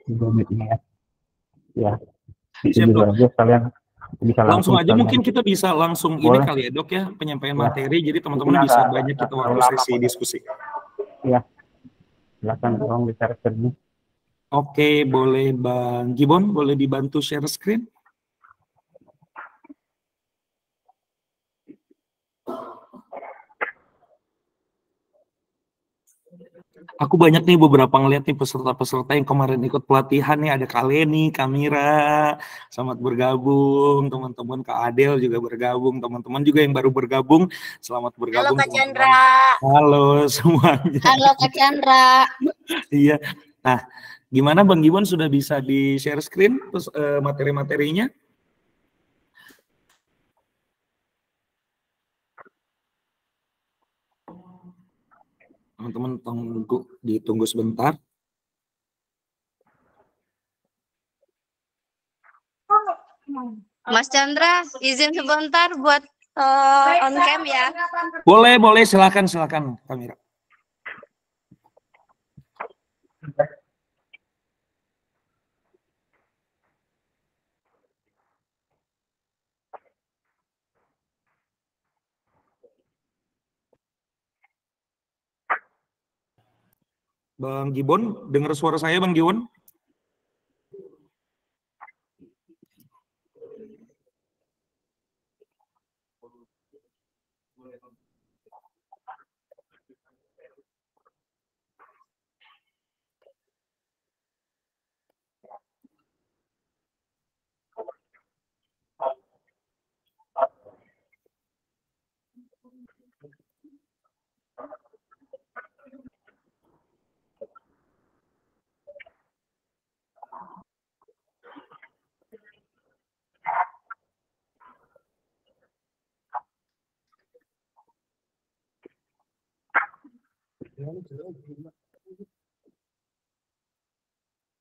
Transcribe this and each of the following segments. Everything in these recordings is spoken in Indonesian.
Google Meet ini ya. Ya, itu Siap, juga Dok. aja sekalian bisa Langsung aja sekalian. mungkin kita bisa langsung ini Boleh. kali ya, Dok ya, penyampaian Ya. materi, jadi teman-teman Mungkin bisa agak- banyak agak kita terlalu waktu lama sesi kok. diskusi. Ya, silakan tolong di-share screen. Oke, boleh Bang Gibon, boleh dibantu share screen? Aku banyak nih beberapa ngeliat nih peserta-peserta yang kemarin ikut pelatihan nih, ada Kak Leni, Kamira, selamat bergabung, teman-teman Kak Adel juga bergabung, teman-teman juga yang baru bergabung, selamat bergabung. Halo Kak teman-teman. Chandra. Halo semuanya. Halo Kak Chandra. Iya. Nah, gimana Bang Gibon, sudah bisa di-share screen materi-materinya? Teman-teman ditunggu sebentar. Mas Chandra, izin sebentar buat on cam ya. Boleh, silakan Kamira. Bang Gibon, dengar suara saya Bang Gibon?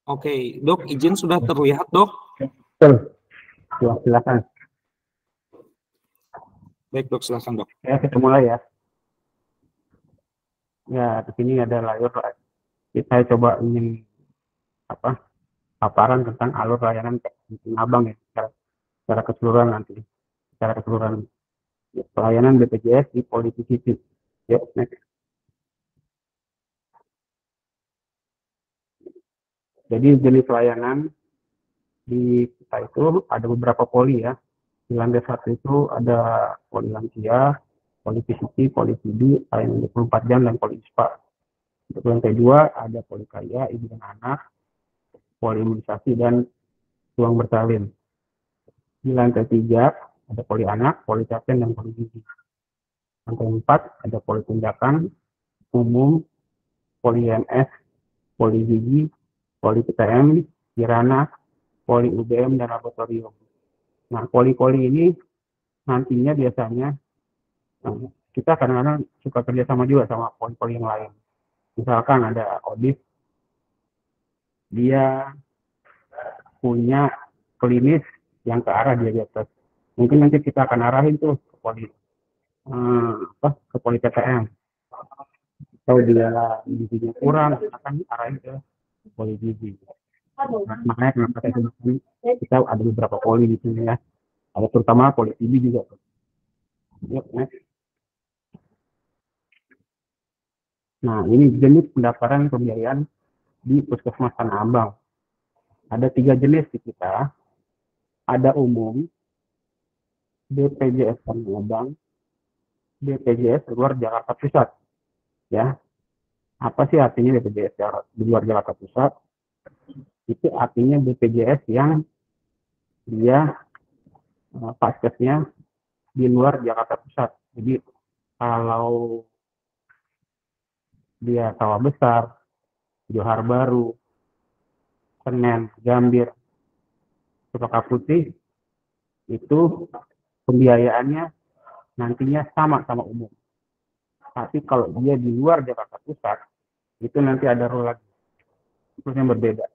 Oke, Dok, izin sudah terlihat, Dok? Betul. Silakan. Baik, Dok, silakan, Dok. Ya, kita mulai ya. Ya, di sini ada layar. Saya coba ingin paparan tentang alur layanan Abang ya, secara keseluruhan nanti. Secara keseluruhan pelayanan BPJS di Polisi City. Ya, next. Jadi jenis layanan di kita itu ada beberapa poli ya. Di lantai 1 itu ada poli lansia, poli PCT, poli PD, layanan 24 jam, dan poli ISPA. Untuk lantai 2 ada poli kaya, ibu dan anak, poli imunisasi, dan ruang bersalin. Di lantai 3 ada poli anak, poli captain, dan poli gizi. Lantai 4 ada poli tindakan umum, poli IMS, poli gizi, poli PTM, kirana, poli UBM, dan laboratorium. Nah, poli-poli ini nantinya biasanya kita kadang-kadang suka kerjasama juga sama poli-poli yang lain. Misalkan ada audit, dia punya klinis yang ke arah diabetes. Mungkin nanti kita akan arahin tuh ke poli PTM. Atau dia gizinya kurang, akan arahin ke poli gizi. Nah, makanya kenapa kita ada beberapa poli di sini ya. Ada terutama poli TB juga. Yuk, next. Nah, ini jenis pendaftaran pembiayaan di Puskesmas Tanah Abang. Ada 3 jenis di kita. Ada umum, BPJS Tanah Abang, BPJS luar Jakarta Pusat. Ya, apa sih artinya BPJS di luar Jakarta Pusat? Itu artinya BPJS yang dia paskesnya di luar Jakarta Pusat. Jadi kalau dia Sawah Besar, Johar Baru, Senen, Gambir, Cempaka Putih, itu pembiayaannya nantinya sama umum. Tapi kalau dia di luar Jakarta Pusat, itu nanti ada rule lagi, terus yang berbeda.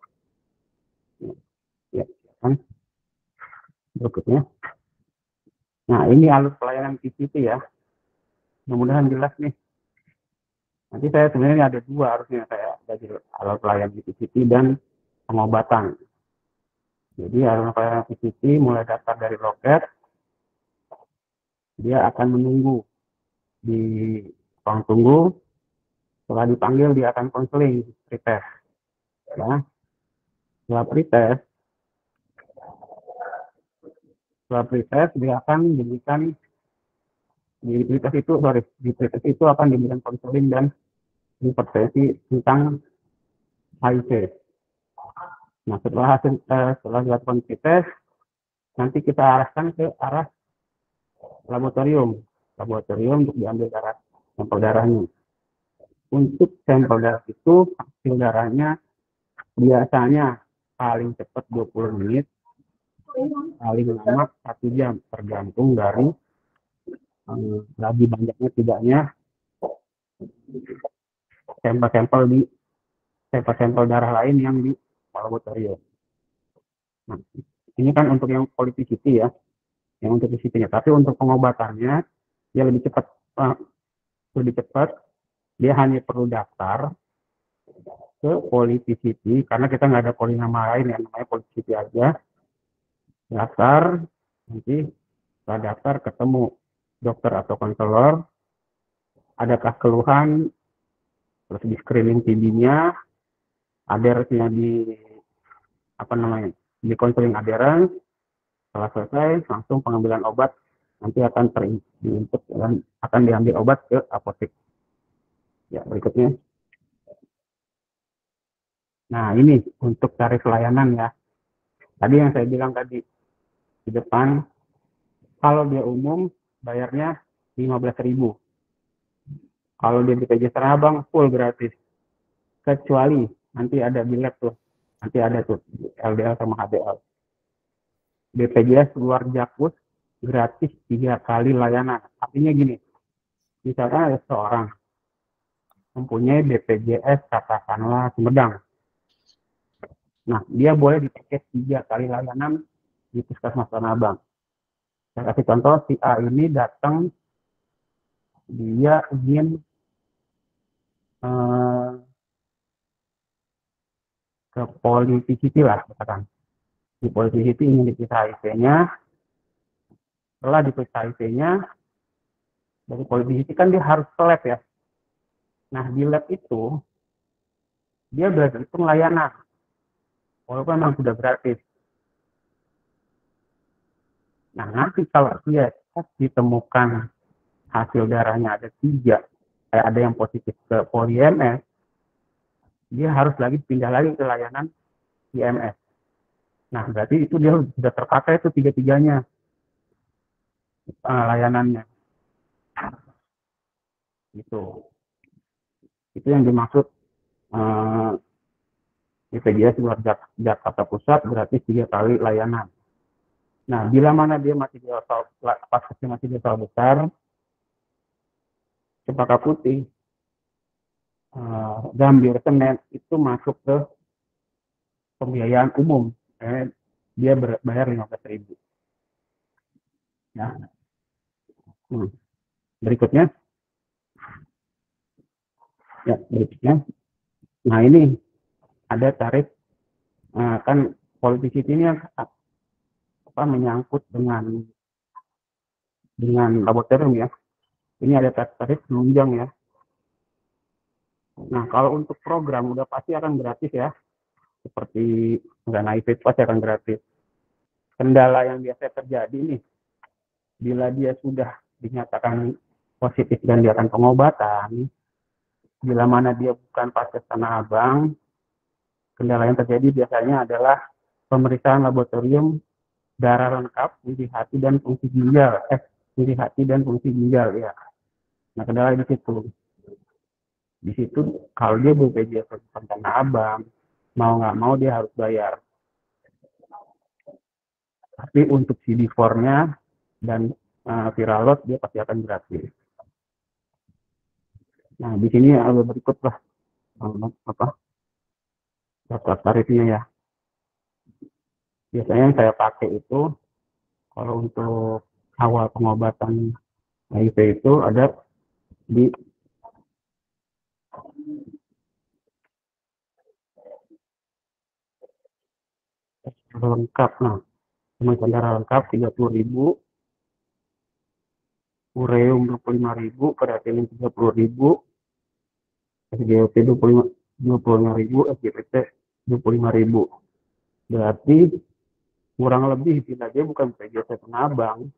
Ya, kan? Berikutnya. Nah, ini alur pelayanan PCT ya. Mudah-mudahan jelas nih. Nanti saya sebenarnya ada 2 harusnya saya bagi alur pelayanan PCT dan pengobatan. Jadi pelayanan PCT mulai daftar dari loket, dia akan menunggu di ruang tunggu. Setelah dipanggil dia akan konseling pretest. Ya. Setelah pretest dia akan diberikan di pretest itu akan diberikan konseling dan intervensi tentang HIV. Nah, setelah dilakukan pretest, nanti kita arahkan ke arah laboratorium untuk diambil sampel darahnya. Untuk sampel darah itu hasil darahnya biasanya paling cepat 20 menit, paling lama 1 jam, tergantung dari lagi banyaknya tidaknya sampel darah lain yang di laboratorium. Nah, ini kan untuk yang politicity ya, yang untuk PCT-nya. Tapi untuk pengobatannya dia lebih cepat, dia hanya perlu daftar ke politicity karena kita nggak ada polinama lain yang namanya politicity aja. Daftar, nanti setelah daftar ketemu dokter atau konselor, adakah keluhan, terus di screening TB-nya, adherensnya di konseling adherens. Setelah selesai langsung pengambilan obat, nanti akan diinput dan akan diambil obat ke apotek. Ya, berikutnya. Nah, ini untuk tarif layanan ya. Tadi yang saya bilang tadi di depan, kalau dia umum bayarnya 15.000. Kalau dia BPJS Tanah Abang full gratis. Kecuali nanti ada bilet tuh. Nanti ada tuh LDL sama HDL. BPJS luar Jakpus gratis 3 kali layanan. Artinya gini, misalkan ada seorang mempunyai BPJS katakanlah Sumedang. Nah, dia boleh dipakai 3 kali layanan di Puskesmas Tanah Abang. Saya kasih contoh, si A ini datang, dia ingin ke politisiti lah, katakan. Di politisiti ingin diperiksa HIV-nya, setelah diperiksa HIV-nya, dari politisiti kan dia harus ke lab ya. Nah, di lab itu, dia berhitung layanan, walaupun memang sudah gratis. Nah, nanti kalau dia ditemukan hasil darahnya ada 3, ada yang positif ke poli-MS, dia harus lagi pindah lagi ke layanan IMS. Nah, berarti itu dia sudah terpakai itu 3-3-nya layanannya. Itu yang dimaksud BPJS luar Jakarta Pusat gratis 3 kali layanan. Nah, bila mana dia masih di paskesnya masih di Kota Besar, Cempaka Putih, Gambir, Senen itu masuk ke pembiayaan umum. Dia bayar 15.000. Ya. Berikutnya. Ya, berikutnya. Nah, ini ada tarif, kan politisiti ini menyangkut dengan laboratorium ya. Ini ada tarif penunjang ya. Nah, kalau untuk program udah pasti akan gratis ya. Seperti dana HIV pasti akan gratis. Kendala yang biasa terjadi nih, bila dia sudah dinyatakan positif dan dilakukan pengobatan, bila mana dia bukan Paskes Tanah Abang, kendala yang terjadi biasanya adalah pemeriksaan laboratorium darah lengkap, fungsi hati dan fungsi ginjal. Ya. Nah, kendala di situ. Di situ kalau dia BPJS Tanah Abang, mau nggak mau dia harus bayar. Tapi untuk CD4-nya dan Viralot dia pasti akan gratis. Nah, di sini ada berikut lah daftar tarifnya ya. Biasanya yang saya pakai itu kalau untuk awal pengobatan HIV itu ada di lengkap. Nah, cuma darah lengkap 30.000, ureum 25.000, kreatinin 30.000, SGLT 25.000, SGPT 25.000. Berarti kurang lebih bila dia bukan PJS Tanah Abang,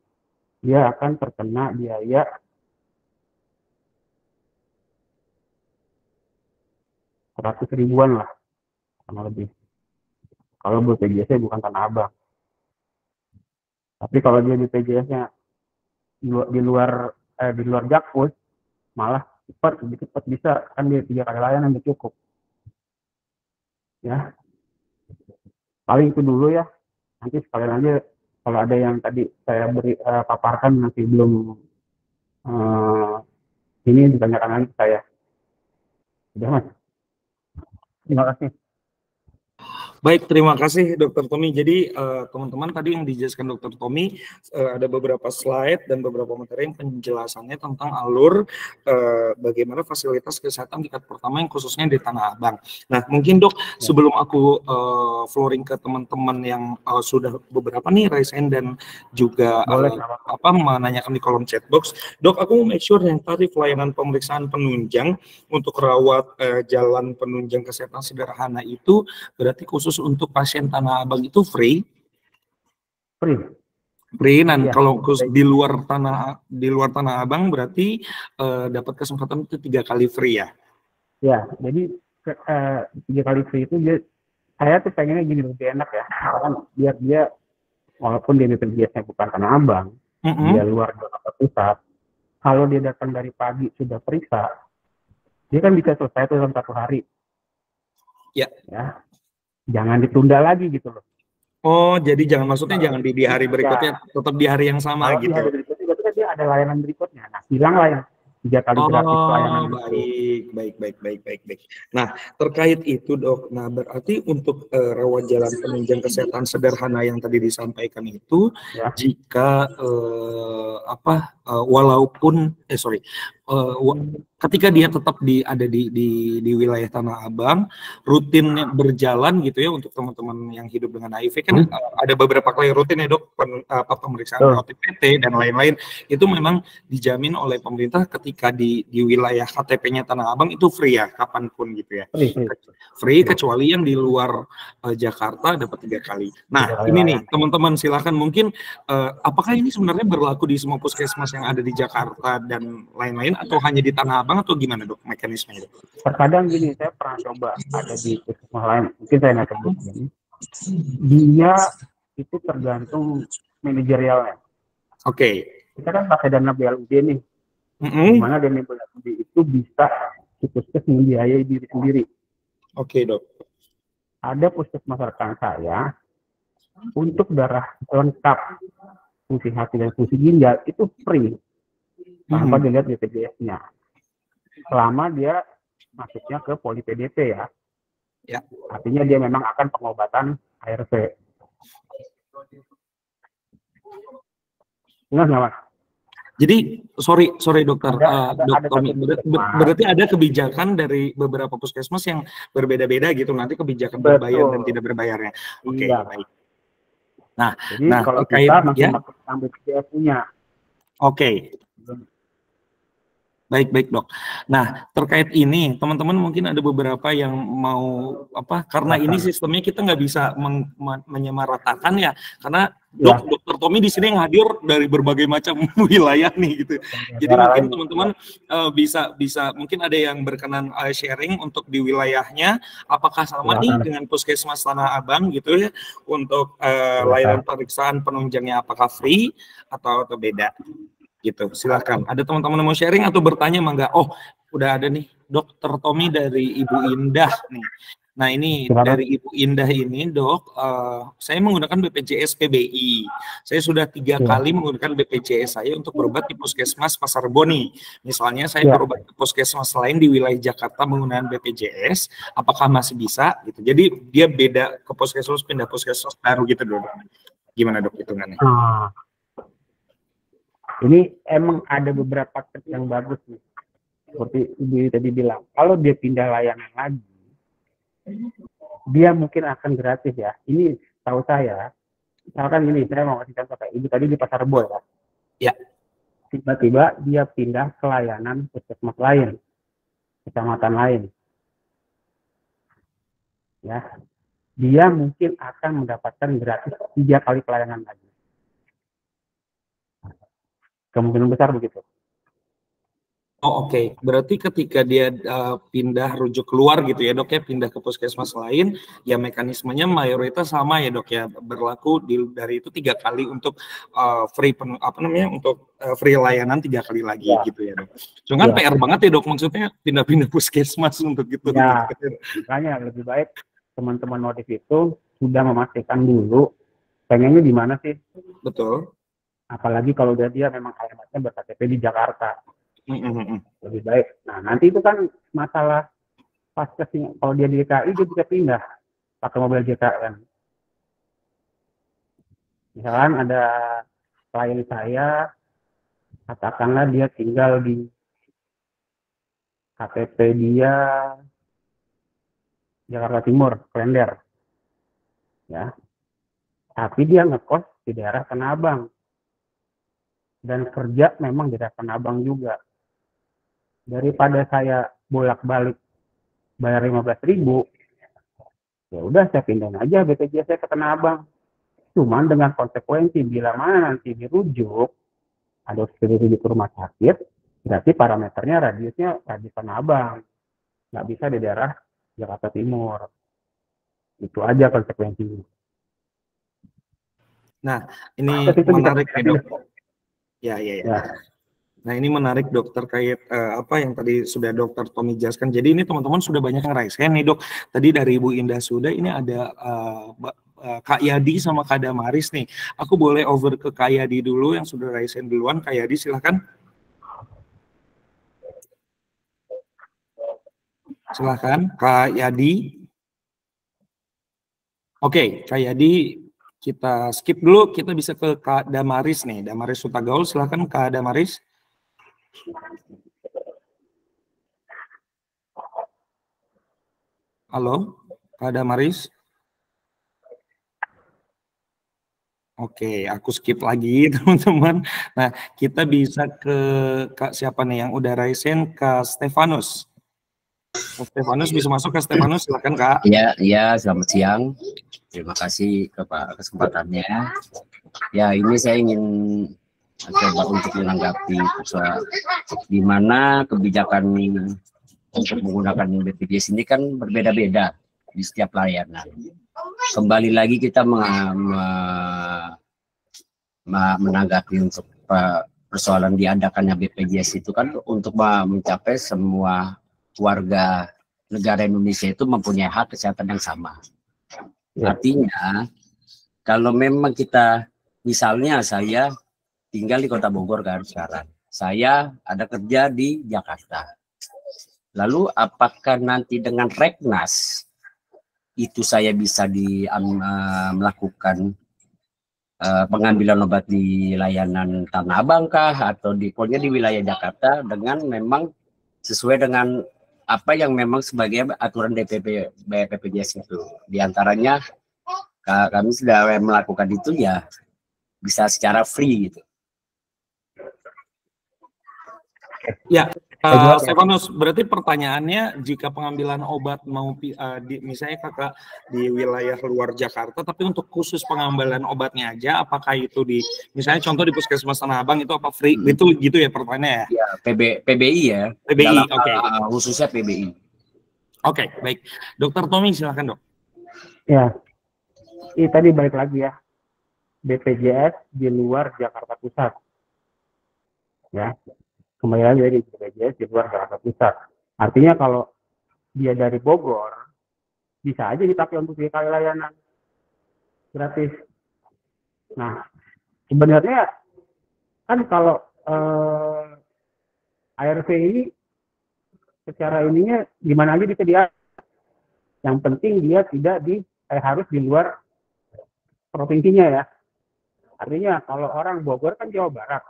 dia akan terkena biaya 100 ribuan lah, sama lebih. Kalau BPJS bukan Tanah Abang. Tapi kalau dia BPJS-nya di luar Jakpus, malah lebih cepat bisa, kan dia 3 kali layanan udah cukup. Ya, paling itu dulu ya. Nanti sekalian aja kalau ada yang tadi saya paparkan nanti belum ini ditanyakan lagi ke saya. Sudah Mas. Terima kasih. Baik, terima kasih Dr. Tommy. Jadi teman-teman tadi yang dijelaskan Dr. Tommy ada beberapa slide dan beberapa materi yang penjelasannya tentang alur bagaimana fasilitas kesehatan tingkat pertama yang khususnya di Tanah Abang. Nah, mungkin Dok, sebelum aku flooring ke teman-teman yang sudah beberapa nih raise hand dan juga menanyakan di kolom chat box, Dok, aku mau make sure yang tarif layanan pemeriksaan penunjang untuk rawat jalan penunjang kesehatan sederhana itu berarti khusus untuk pasien Tanah Abang itu free? Free, dan ya, kalau di luar Tanah Abang berarti dapat kesempatan itu 3 kali free ya? Ya, jadi 3 kali free itu saya tuh pengennya gini, lebih enak ya, karena biar dia walaupun dia BPJS-nya bukan Tanah Abang, dia luar Jakarta Pusat, kalau dia datang dari pagi sudah periksa, dia kan bisa selesai dalam 1 hari. Ya. Jangan ditunda lagi gitu loh. Oh, jadi jangan jangan di hari berikutnya, tetap di hari yang sama gitu. Di hari berikutnya berarti dia ada layanan berikutnya. Nah, hilang lah yang 3 kali gratis layanan. Baik. Nah, terkait itu Dok, nah berarti untuk rawat jalan penunjang kesehatan sederhana yang tadi disampaikan itu, ya, jika walaupun ketika dia tetap ada di wilayah Tanah Abang, rutinnya berjalan gitu ya, untuk teman-teman yang hidup dengan HIV kan ada beberapa kali rutin ya Dok, pemeriksaan OTPT dan lain-lain, itu memang dijamin oleh pemerintah ketika di wilayah KTP-nya Tanah Abang itu free ya, kapanpun gitu ya. Free kecuali yang di luar Jakarta dapat 3 kali. Nah, ini nih teman-teman silakan mungkin apakah ini sebenarnya berlaku di semua puskesmas yang ada di Jakarta dan lain-lain atau hanya di Tanah Abang atau gimana Dok mekanismenya? Terkadang gini, saya pernah coba ada di puskesmas lain, mungkin saya nggak sebut ini. Dia itu tergantung manajerialnya. Kita kan pakai dana BLUD nih, dimana dana BLUD itu bisa puskesmas membiayai diri sendiri. Dok. Ada puskesmas rekan saya untuk darah lengkap, fungsi hati dan fungsi ginjal itu free tanpa dilihat BPJS-nya, selama dia masuknya ke poli PDP ya. Artinya dia memang akan pengobatan ARV. Enggak Mas? Jadi sorry dokter, berarti ada kebijakan dari beberapa puskesmas yang berbeda-beda gitu, nanti kebijakan berbayar dan tidak berbayarnya. Baik. Nah, jadi kalau kita masih ambil BPJS punya. Baik Dok. Nah, terkait ini teman-teman mungkin ada beberapa yang mau karena ini sistemnya kita nggak bisa menyamaratakan ya, karena Dokter Tommy di sini yang hadir dari berbagai macam wilayah nih gitu. Jadi mungkin teman-teman bisa mungkin ada yang berkenan sharing untuk di wilayahnya apakah sama nih dengan puskesmas Tanah Abang gitu ya, untuk layanan pemeriksaan penunjangnya apakah free atau beda gitu. Silakan. Ada teman-teman yang mau sharing atau bertanya mangga. Oh, udah ada nih Dokter Tommy dari Ibu Indah nih. Nah, ini dari Ibu Indah ini, Dok, saya menggunakan BPJS PBI. Saya sudah 3 kali menggunakan BPJS saya untuk berobat di Puskesmas Pasar Boni. Misalnya saya berobat ke puskesmas lain di wilayah Jakarta menggunakan BPJS, apakah masih bisa gitu. Jadi dia beda ke puskesmas, pindah puskesmas baru gitu, Dok. Gimana Dok hitungannya? Ini emang ada beberapa trik yang bagus nih. Seperti Ibu tadi bilang, kalau dia pindah layanan lagi, dia mungkin akan gratis ya. Ini tahu saya, misalkan gini, saya mau kasih contoh kayak ibu tadi di Pasar Rebo ya. Ya. Tiba-tiba dia pindah ke layanan puskesmas lain, kecamatan lain. Ya, dia mungkin akan mendapatkan gratis 3 kali pelayanan lagi. Kemungkinan besar begitu. Oh, oke. Berarti ketika dia pindah rujuk keluar gitu ya dok ya, pindah ke puskesmas lain, ya mekanismenya mayoritas sama ya dok ya, berlaku dari itu 3 kali untuk free layanan 3 kali lagi Ya. gitu ya dok. Cuman Ya. PR banget ya dok, maksudnya pindah-pindah puskesmas untuk itu. Ya, makanya lebih baik teman-teman notif itu sudah memastikan dulu pengennya di mana sih. Betul. Apalagi kalau dia memang alamatnya ber-KTP di Jakarta. Lebih baik. Nah, nanti itu kan masalah paskesnya. Kalau dia di DKI, dia bisa pindah pakai mobil JKN. Misalkan ada klien saya, katakanlah dia tinggal di KTP dia Jakarta Timur, Klender. Ya. Tapi dia ngekos di daerah Tanah Abang. Dan kerja memang di daerah Tanah Abang juga. Daripada saya bolak-balik bayar 15.000, ya udah saya pindahin aja BPJS saya ke Tanah Abang. Cuman dengan konsekuensi bila mana nanti dirujuk, ada dirujuk ke rumah sakit, berarti parameternya radiusnya radius Tanah Abang, nggak bisa di daerah Jakarta Timur. Itu aja konsekuensinya. Nah, ini menarik ya dok. Ya. Nah, ini menarik dok, terkait apa yang tadi sudah dokter Tommy jelaskan. Jadi ini teman-teman sudah banyak yang raise nih dok. Tadi dari Ibu Indah sudah, ini ada Kak Yadi sama Kak Damaris nih. Aku boleh over ke Kak Yadi dulu yang sudah raise duluan. Kak Yadi silahkan. Silahkan Kak Yadi. Oke, Kak Yadi kita skip dulu. Kita bisa ke Kak Damaris nih. Damaris Sutagaul, silahkan Kak Damaris. Halo, Kak Damaris. Oke, aku skip lagi teman-teman. Nah, kita bisa ke Kak siapa nih yang udah raisen, Kak Stefanus. Kak Stefanus bisa masuk, Kak Stefanus, silakan Kak. Ya, selamat siang. Terima kasih kesempatannya. Ya, ini saya ingin coba untuk menanggapi soal di mana kebijakan untuk menggunakan BPJS ini kan berbeda-beda di setiap layanan. Kembali lagi kita menanggapi untuk persoalan diadakannya BPJS itu kan untuk mencapai semua warga negara Indonesia itu mempunyai hak kesehatan yang sama. Artinya kalau memang kita, misalnya saya tinggal di Kota Bogor kan sekarang, saya ada kerja di Jakarta. Lalu apakah nanti dengan Reknas itu saya bisa melakukan pengambilan obat di layanan Tanah Abang kah, atau pokoknya di wilayah Jakarta dengan memang sesuai dengan apa yang memang sebagai aturan DPP BPJS itu. Di antaranya kami sudah melakukan itu ya bisa secara free gitu. Ya, Stefanus, berarti pertanyaannya jika pengambilan obat mau misalnya kakak di wilayah luar Jakarta, tapi untuk khusus pengambilan obatnya aja, apakah itu di misalnya contoh di Puskesmas Tanah Abang itu apa free? Itu gitu ya pertanyaannya ya? Ya, PBI ya. PBI, oke. Khususnya PBI. Oke, baik. Dokter Tommy, silakan dok. Ya, ini tadi balik lagi ya. BPJS di luar Jakarta Pusat. Ya, kembali lagi dari BPJS di luar Jakarta Pusat. Artinya kalau dia dari Bogor, bisa aja dipakai untuk kali layanan gratis. Nah, sebenarnya kan kalau ARV ini secara ininya gimana aja bisa dia. Yang penting dia tidak harus di luar provinsinya ya. Artinya kalau orang Bogor kan Jawa Barat,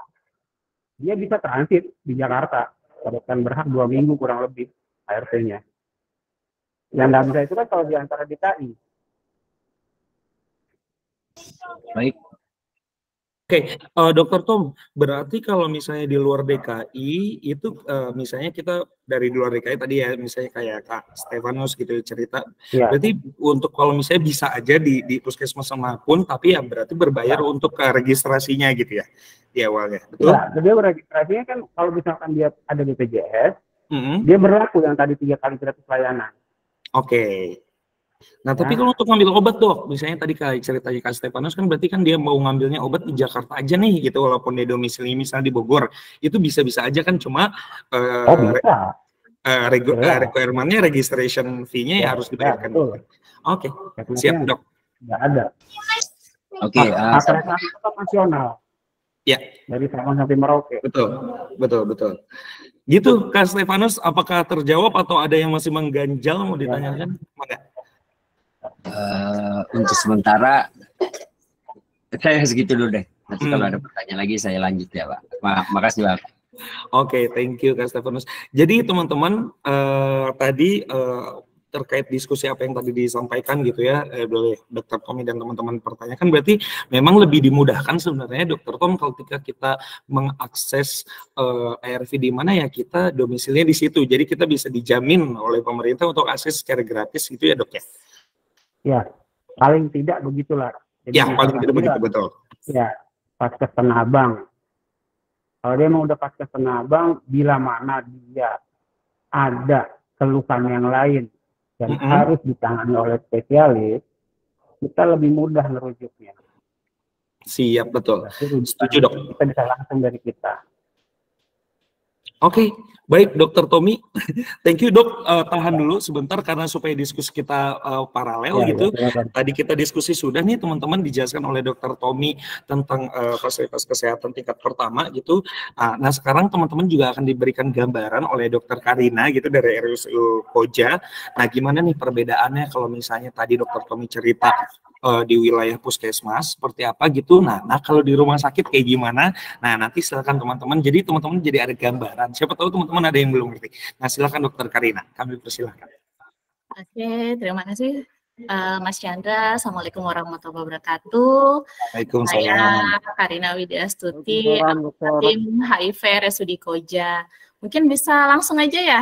dia bisa transit di Jakarta, kan berhak 2 minggu kurang lebih ART-nya. Yang nggak bisa itu kan kalau di antara DKI. Baik. Oke, Dokter Tom, berarti kalau misalnya di luar DKI itu misalnya kita dari luar DKI tadi ya, misalnya kayak Kak Stefanus gitu cerita, Ya, berarti untuk kalau misalnya bisa aja di puskesmas manapun, tapi ya berarti berbayar untuk registrasinya gitu ya di awalnya, betul? ya, jadi registrasinya kan kalau misalkan dia ada BPJS, Mm-hmm. dia berlaku yang tadi 3 kali gratis layanan. Oke. Nah, tapi Ya. kalau untuk ngambil obat dok, misalnya tadi kayak ceritanya Kak Stefanus kan berarti kan dia mau ngambilnya obat di Jakarta aja nih gitu, walaupun dia domisili misalnya di Bogor, itu bisa-bisa aja kan, cuma Bisa. requirement-nya registration fee-nya ya harus dibayarkan. Betul. Oke, siap dok. Nggak ada. Oke. Registrasi tetap nasional. Ya. Dari Sabang sampai Merauke. Betul. Gitu, Kak Stefanus, apakah terjawab atau ada yang masih mengganjal mau ditanyakan? Enggak. Untuk sementara saya segitu dulu deh. Nanti kalau ada pertanyaan lagi saya lanjut ya Pak. Makasih Pak. Oke, thank you Kak Stefanus. Jadi teman-teman tadi terkait diskusi apa yang tadi disampaikan gitu ya, boleh Dr. Tommy dan teman-teman pertanyakan, berarti memang lebih dimudahkan sebenarnya Dr. Tom kalau ketika kita mengakses ARV di mana ya kita domisilinya di situ. Jadi kita bisa dijamin oleh pemerintah untuk akses secara gratis gitu ya dok ya? Ya, paling tidak begitulah. Jadi ya, paling tidak begitu, betul. Ya, Paskes Tanah Abang. Kalau dia mau udah Paskes Tanah Abang, bila mana dia ada keluhan yang lain dan harus ditangani oleh spesialis, kita lebih mudah merujuknya. Siap, betul. Setuju dok. Kita bisa langsung dari kita. Oke, baik Dokter Tommy. Thank you dok, tahan dulu sebentar karena supaya diskusi kita paralel gitu. Tadi kita diskusi sudah nih teman-teman dijelaskan oleh Dokter Tommy tentang fasilitas kesehatan tingkat pertama gitu. Nah sekarang teman-teman juga akan diberikan gambaran oleh Dokter Karina gitu dari RSU Koja. Nah gimana nih perbedaannya kalau misalnya tadi Dokter Tommy cerita di wilayah puskesmas seperti apa gitu. Nah kalau di rumah sakit kayak gimana? Nah nanti silakan teman-teman. Jadi teman-teman jadi ada gambaran. Siapa tahu teman-teman ada yang belum ngerti. Nah silakan Dokter Karina, kami persilahkan. Oke, terima kasih Mas Chandra. Assalamualaikum warahmatullahi wabarakatuh. Waalaikumsalam. Saya Karina Widyastuti, tim HIV RSUD Koja. Mungkin bisa langsung aja ya,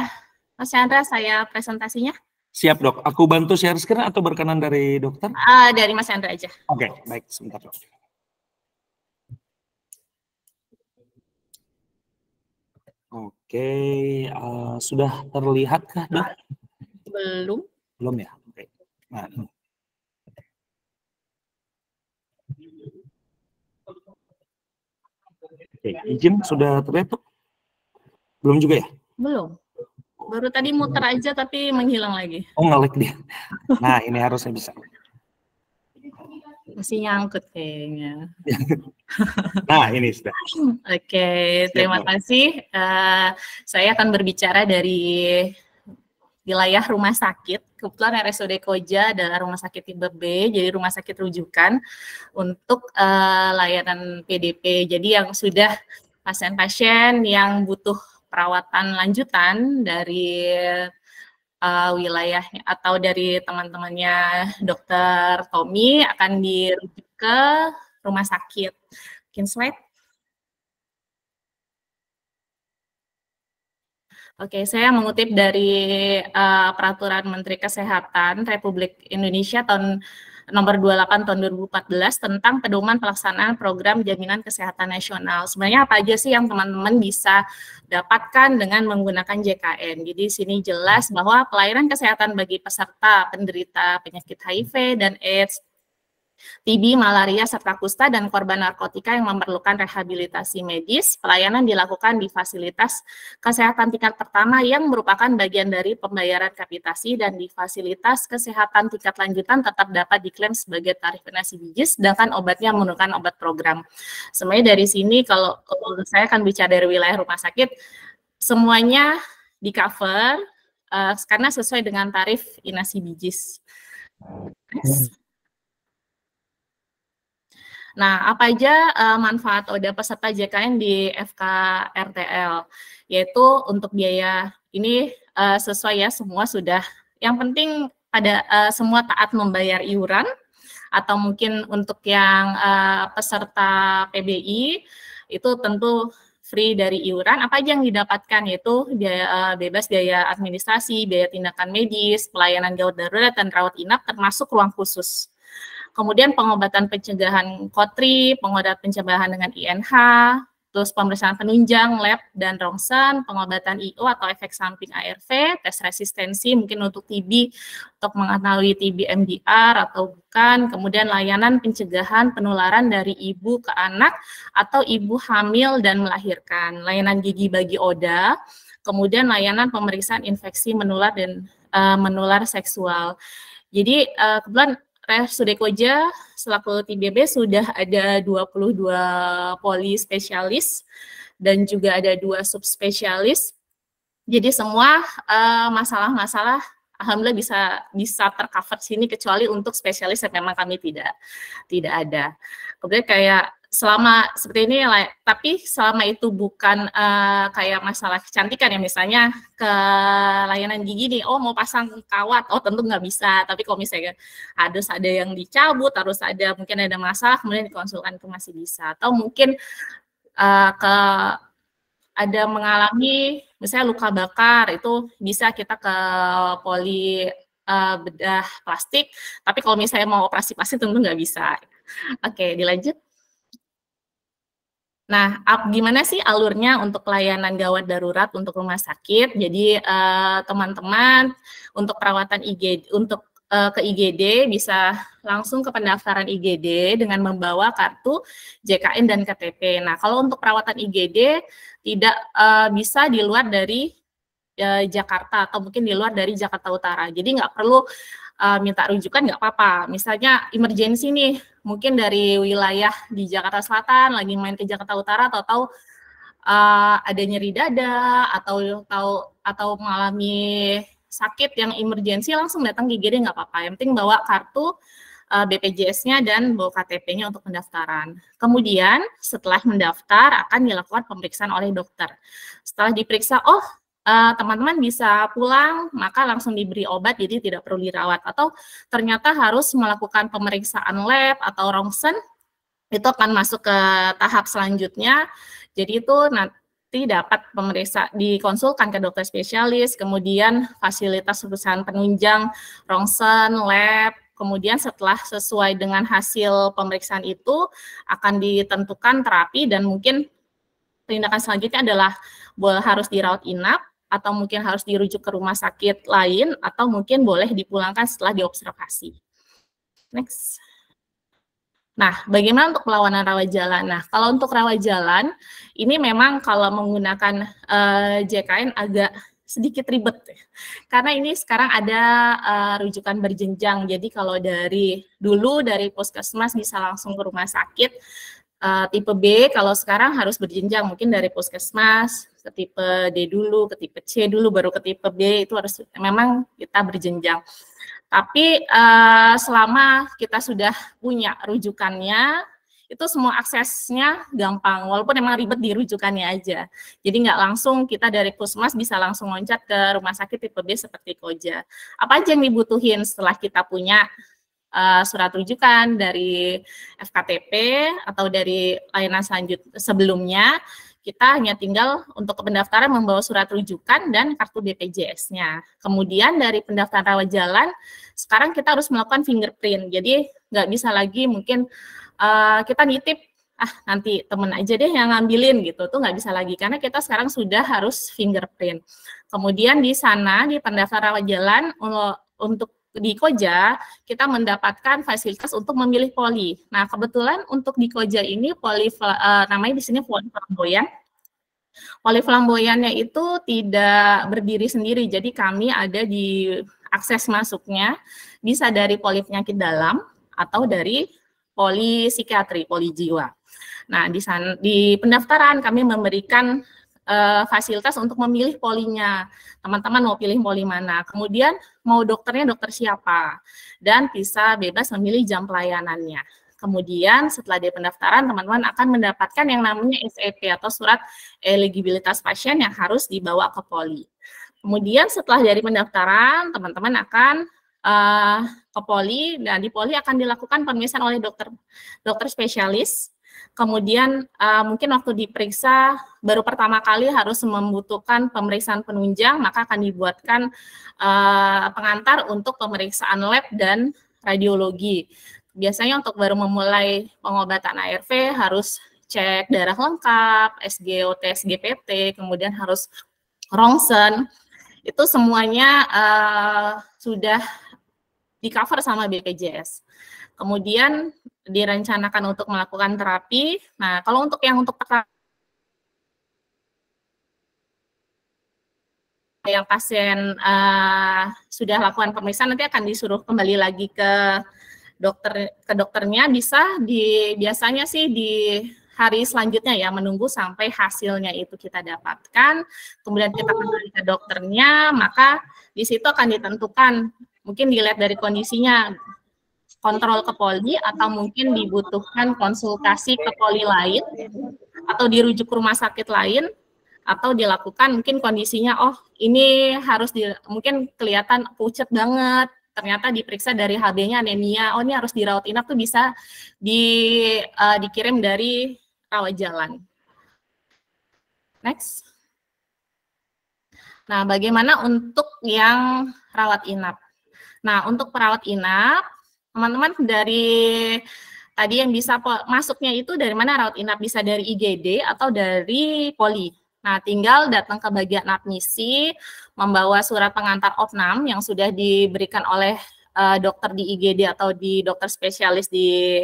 Mas Chandra, saya presentasinya. Siap dok, aku bantu share screen atau berkenan dari dokter? Dari Mas Chandra aja. Oke, baik, sebentar dok. Oke, sudah terlihatkah dok? Belum ya? Oke. Nah, oke, izin sudah terlihat dok? Belum juga ya? Belum. Baru tadi muter aja tapi menghilang lagi. Oh, nge-lag dia. Nah, ini harusnya bisa. Masih nyangkut kayaknya. Nah, ini sudah. Oke, terima kasih. Saya akan berbicara dari wilayah rumah sakit. Kebetulan RSUD Koja adalah rumah sakit tipe B, jadi rumah sakit rujukan untuk layanan PDP. Jadi yang sudah pasien-pasien yang butuh perawatan lanjutan dari wilayahnya atau dari teman-temannya Dokter Tommy akan dirujuk ke rumah sakit. Mungkin slide. Oke, saya mengutip dari Peraturan Menteri Kesehatan Republik Indonesia tahun nomor 28 tahun 2014 tentang pedoman pelaksanaan program jaminan kesehatan nasional. Sebenarnya apa aja sih yang teman-teman bisa dapatkan dengan menggunakan JKN? Jadi sini jelas bahwa pelayanan kesehatan bagi peserta penderita penyakit HIV dan AIDS, TB, malaria, serta kusta dan korban narkotika yang memerlukan rehabilitasi medis, pelayanan dilakukan di fasilitas kesehatan tingkat pertama yang merupakan bagian dari pembayaran kapitasi, dan di fasilitas kesehatan tingkat lanjutan tetap dapat diklaim sebagai tarif NACBJIS, sedangkan obatnya menggunakan obat program. Sebenarnya dari sini kalau saya akan bicara dari wilayah rumah sakit, semuanya di cover karena sesuai dengan tarif NACBJIS. Nah, apa aja manfaat ODA peserta JKN di FKRTL? Yaitu untuk biaya ini sesuai ya, semua sudah. Yang penting pada semua taat membayar iuran atau mungkin untuk yang peserta PBI itu tentu free dari iuran. Apa aja yang didapatkan, yaitu biaya, bebas biaya administrasi, biaya tindakan medis, pelayanan gawat darurat dan rawat inap termasuk ruang khusus. Kemudian pengobatan pencegahan KOTRI, pengobatan pencegahan dengan INH, terus pemeriksaan penunjang, lab, dan rongsen, pengobatan IO atau efek samping ARV, tes resistensi mungkin untuk TB, untuk mengetahui TB MDR atau bukan, kemudian layanan pencegahan penularan dari ibu ke anak atau ibu hamil dan melahirkan, layanan gigi bagi ODA, kemudian layanan pemeriksaan infeksi menular dan menular seksual. Jadi kebetulan RSUD Koja selaku TBB sudah ada 22 poli spesialis dan juga ada 2 subspesialis. Jadi semua masalah-masalah alhamdulillah bisa tercover sini, kecuali untuk spesialis yang memang kami tidak ada. Kemudian kayak selama seperti ini, tapi selama itu bukan kayak masalah kecantikan ya, misalnya ke layanan gigi nih, oh mau pasang kawat, oh tentu nggak bisa. Tapi kalau misalnya harus ada yang dicabut, harus ada mungkin ada masalah, kemudian dikonsulkan itu masih bisa. Atau mungkin ada mengalami misalnya luka bakar, itu bisa kita ke poli bedah plastik. Tapi kalau misalnya mau operasi plastik tentu nggak bisa. Oke, dilanjut. Nah, gimana sih alurnya untuk layanan gawat darurat untuk rumah sakit? Jadi teman-teman untuk perawatan IGD, untuk ke IGD bisa langsung ke pendaftaran IGD dengan membawa kartu JKN dan KTP. Nah, kalau untuk perawatan IGD tidak bisa di luar dari Jakarta atau mungkin di luar dari Jakarta Utara. Jadi nggak perlu minta rujukan, nggak apa-apa. Misalnya emergensi nih, mungkin dari wilayah di Jakarta Selatan lagi main ke Jakarta Utara, atau ada nyeri dada atau mengalami sakit yang emergensi, langsung datang ke IGD nggak apa-apa. Yang penting bawa kartu BPJS-nya dan bawa KTP-nya untuk pendaftaran. Kemudian setelah mendaftar akan dilakukan pemeriksaan oleh dokter. Setelah diperiksa, oh teman-teman bisa pulang, maka langsung diberi obat, jadi tidak perlu dirawat. Atau ternyata harus melakukan pemeriksaan lab atau rongsen, itu akan masuk ke tahap selanjutnya. Jadi itu nanti dapat dikonsulkan ke dokter spesialis, kemudian fasilitas perusahaan penunjang, rongsen, lab, kemudian setelah sesuai dengan hasil pemeriksaan itu akan ditentukan terapi, dan mungkin tindakan selanjutnya adalah harus dirawat inap, atau mungkin harus dirujuk ke rumah sakit lain, atau mungkin boleh dipulangkan setelah diobservasi. Next. Nah, bagaimana untuk perlawanan rawat jalan? Nah, kalau untuk rawat jalan, ini memang kalau menggunakan JKN agak sedikit ribet, karena ini sekarang ada rujukan berjenjang. Jadi kalau dari puskesmas bisa langsung ke rumah sakit, tipe B, kalau sekarang harus berjenjang, mungkin dari puskesmas ke tipe D dulu, ke tipe C dulu, baru ke tipe B, itu harus memang kita berjenjang. Tapi selama kita sudah punya rujukannya, itu semua aksesnya gampang, walaupun memang ribet di rujukannya aja. Jadi nggak langsung kita dari puskesmas bisa langsung loncat ke rumah sakit tipe B seperti Koja. Apa aja yang dibutuhin setelah kita punya surat rujukan dari FKTP atau dari layanan sebelumnya, kita hanya tinggal untuk pendaftaran membawa surat rujukan dan kartu BPJS-nya. Kemudian dari pendaftaran rawat jalan, sekarang kita harus melakukan fingerprint. Jadi nggak bisa lagi mungkin kita nitip, nanti temen aja deh yang ngambilin gitu, tuh nggak bisa lagi, karena kita sekarang sudah harus fingerprint. Kemudian di sana, di pendaftaran rawat jalan, untuk di Koja, kita mendapatkan fasilitas untuk memilih poli. Nah, kebetulan untuk di Koja ini, namanya di sini poli flamboyan. Poli flamboyannya itu tidak berdiri sendiri, jadi kami ada di akses masuknya, bisa dari poli penyakit dalam, atau dari poli psikiatri, poli jiwa. Nah, di sana di pendaftaran kami memberikan fasilitas untuk memilih polinya. Teman-teman mau pilih poli mana, kemudian mau dokternya dokter siapa, dan bisa bebas memilih jam pelayanannya. Kemudian setelah di pendaftaran, teman-teman akan mendapatkan yang namanya SEP atau surat eligibilitas pasien yang harus dibawa ke poli. Kemudian setelah dari pendaftaran, teman-teman akan ke poli, dan di poli akan dilakukan pemeriksaan oleh dokter spesialis. Kemudian mungkin waktu diperiksa baru pertama kali harus membutuhkan pemeriksaan penunjang, maka akan dibuatkan pengantar untuk pemeriksaan lab dan radiologi. Biasanya untuk baru memulai pengobatan ARV harus cek darah lengkap, SGOT, SGPT, kemudian harus rongsen. Itu semuanya sudah di-cover sama BPJS. Kemudian direncanakan untuk melakukan terapi. Nah, kalau untuk yang yang pasien sudah lakukan pemeriksaan, nanti akan disuruh kembali lagi ke dokternya, biasanya sih di hari selanjutnya ya, menunggu sampai hasilnya itu kita dapatkan, kemudian kita kembali ke dokternya, maka di situ akan ditentukan, mungkin dilihat dari kondisinya, kontrol ke poli, atau mungkin dibutuhkan konsultasi ke poli lain, atau dirujuk ke rumah sakit lain, atau dilakukan mungkin kondisinya, oh ini harus mungkin kelihatan pucat banget, ternyata diperiksa dari HB-nya anemia, oh ini harus dirawat inap, tuh bisa dikirim dari rawat jalan. Next. Nah, bagaimana untuk yang rawat inap? Nah, untuk perawat inap, teman-teman dari tadi yang bisa masuknya itu dari mana rawat inap? Bisa dari IGD atau dari poli. Nah, tinggal datang ke bagian admisi, membawa surat pengantar opnam yang sudah diberikan oleh dokter di IGD atau di dokter spesialis di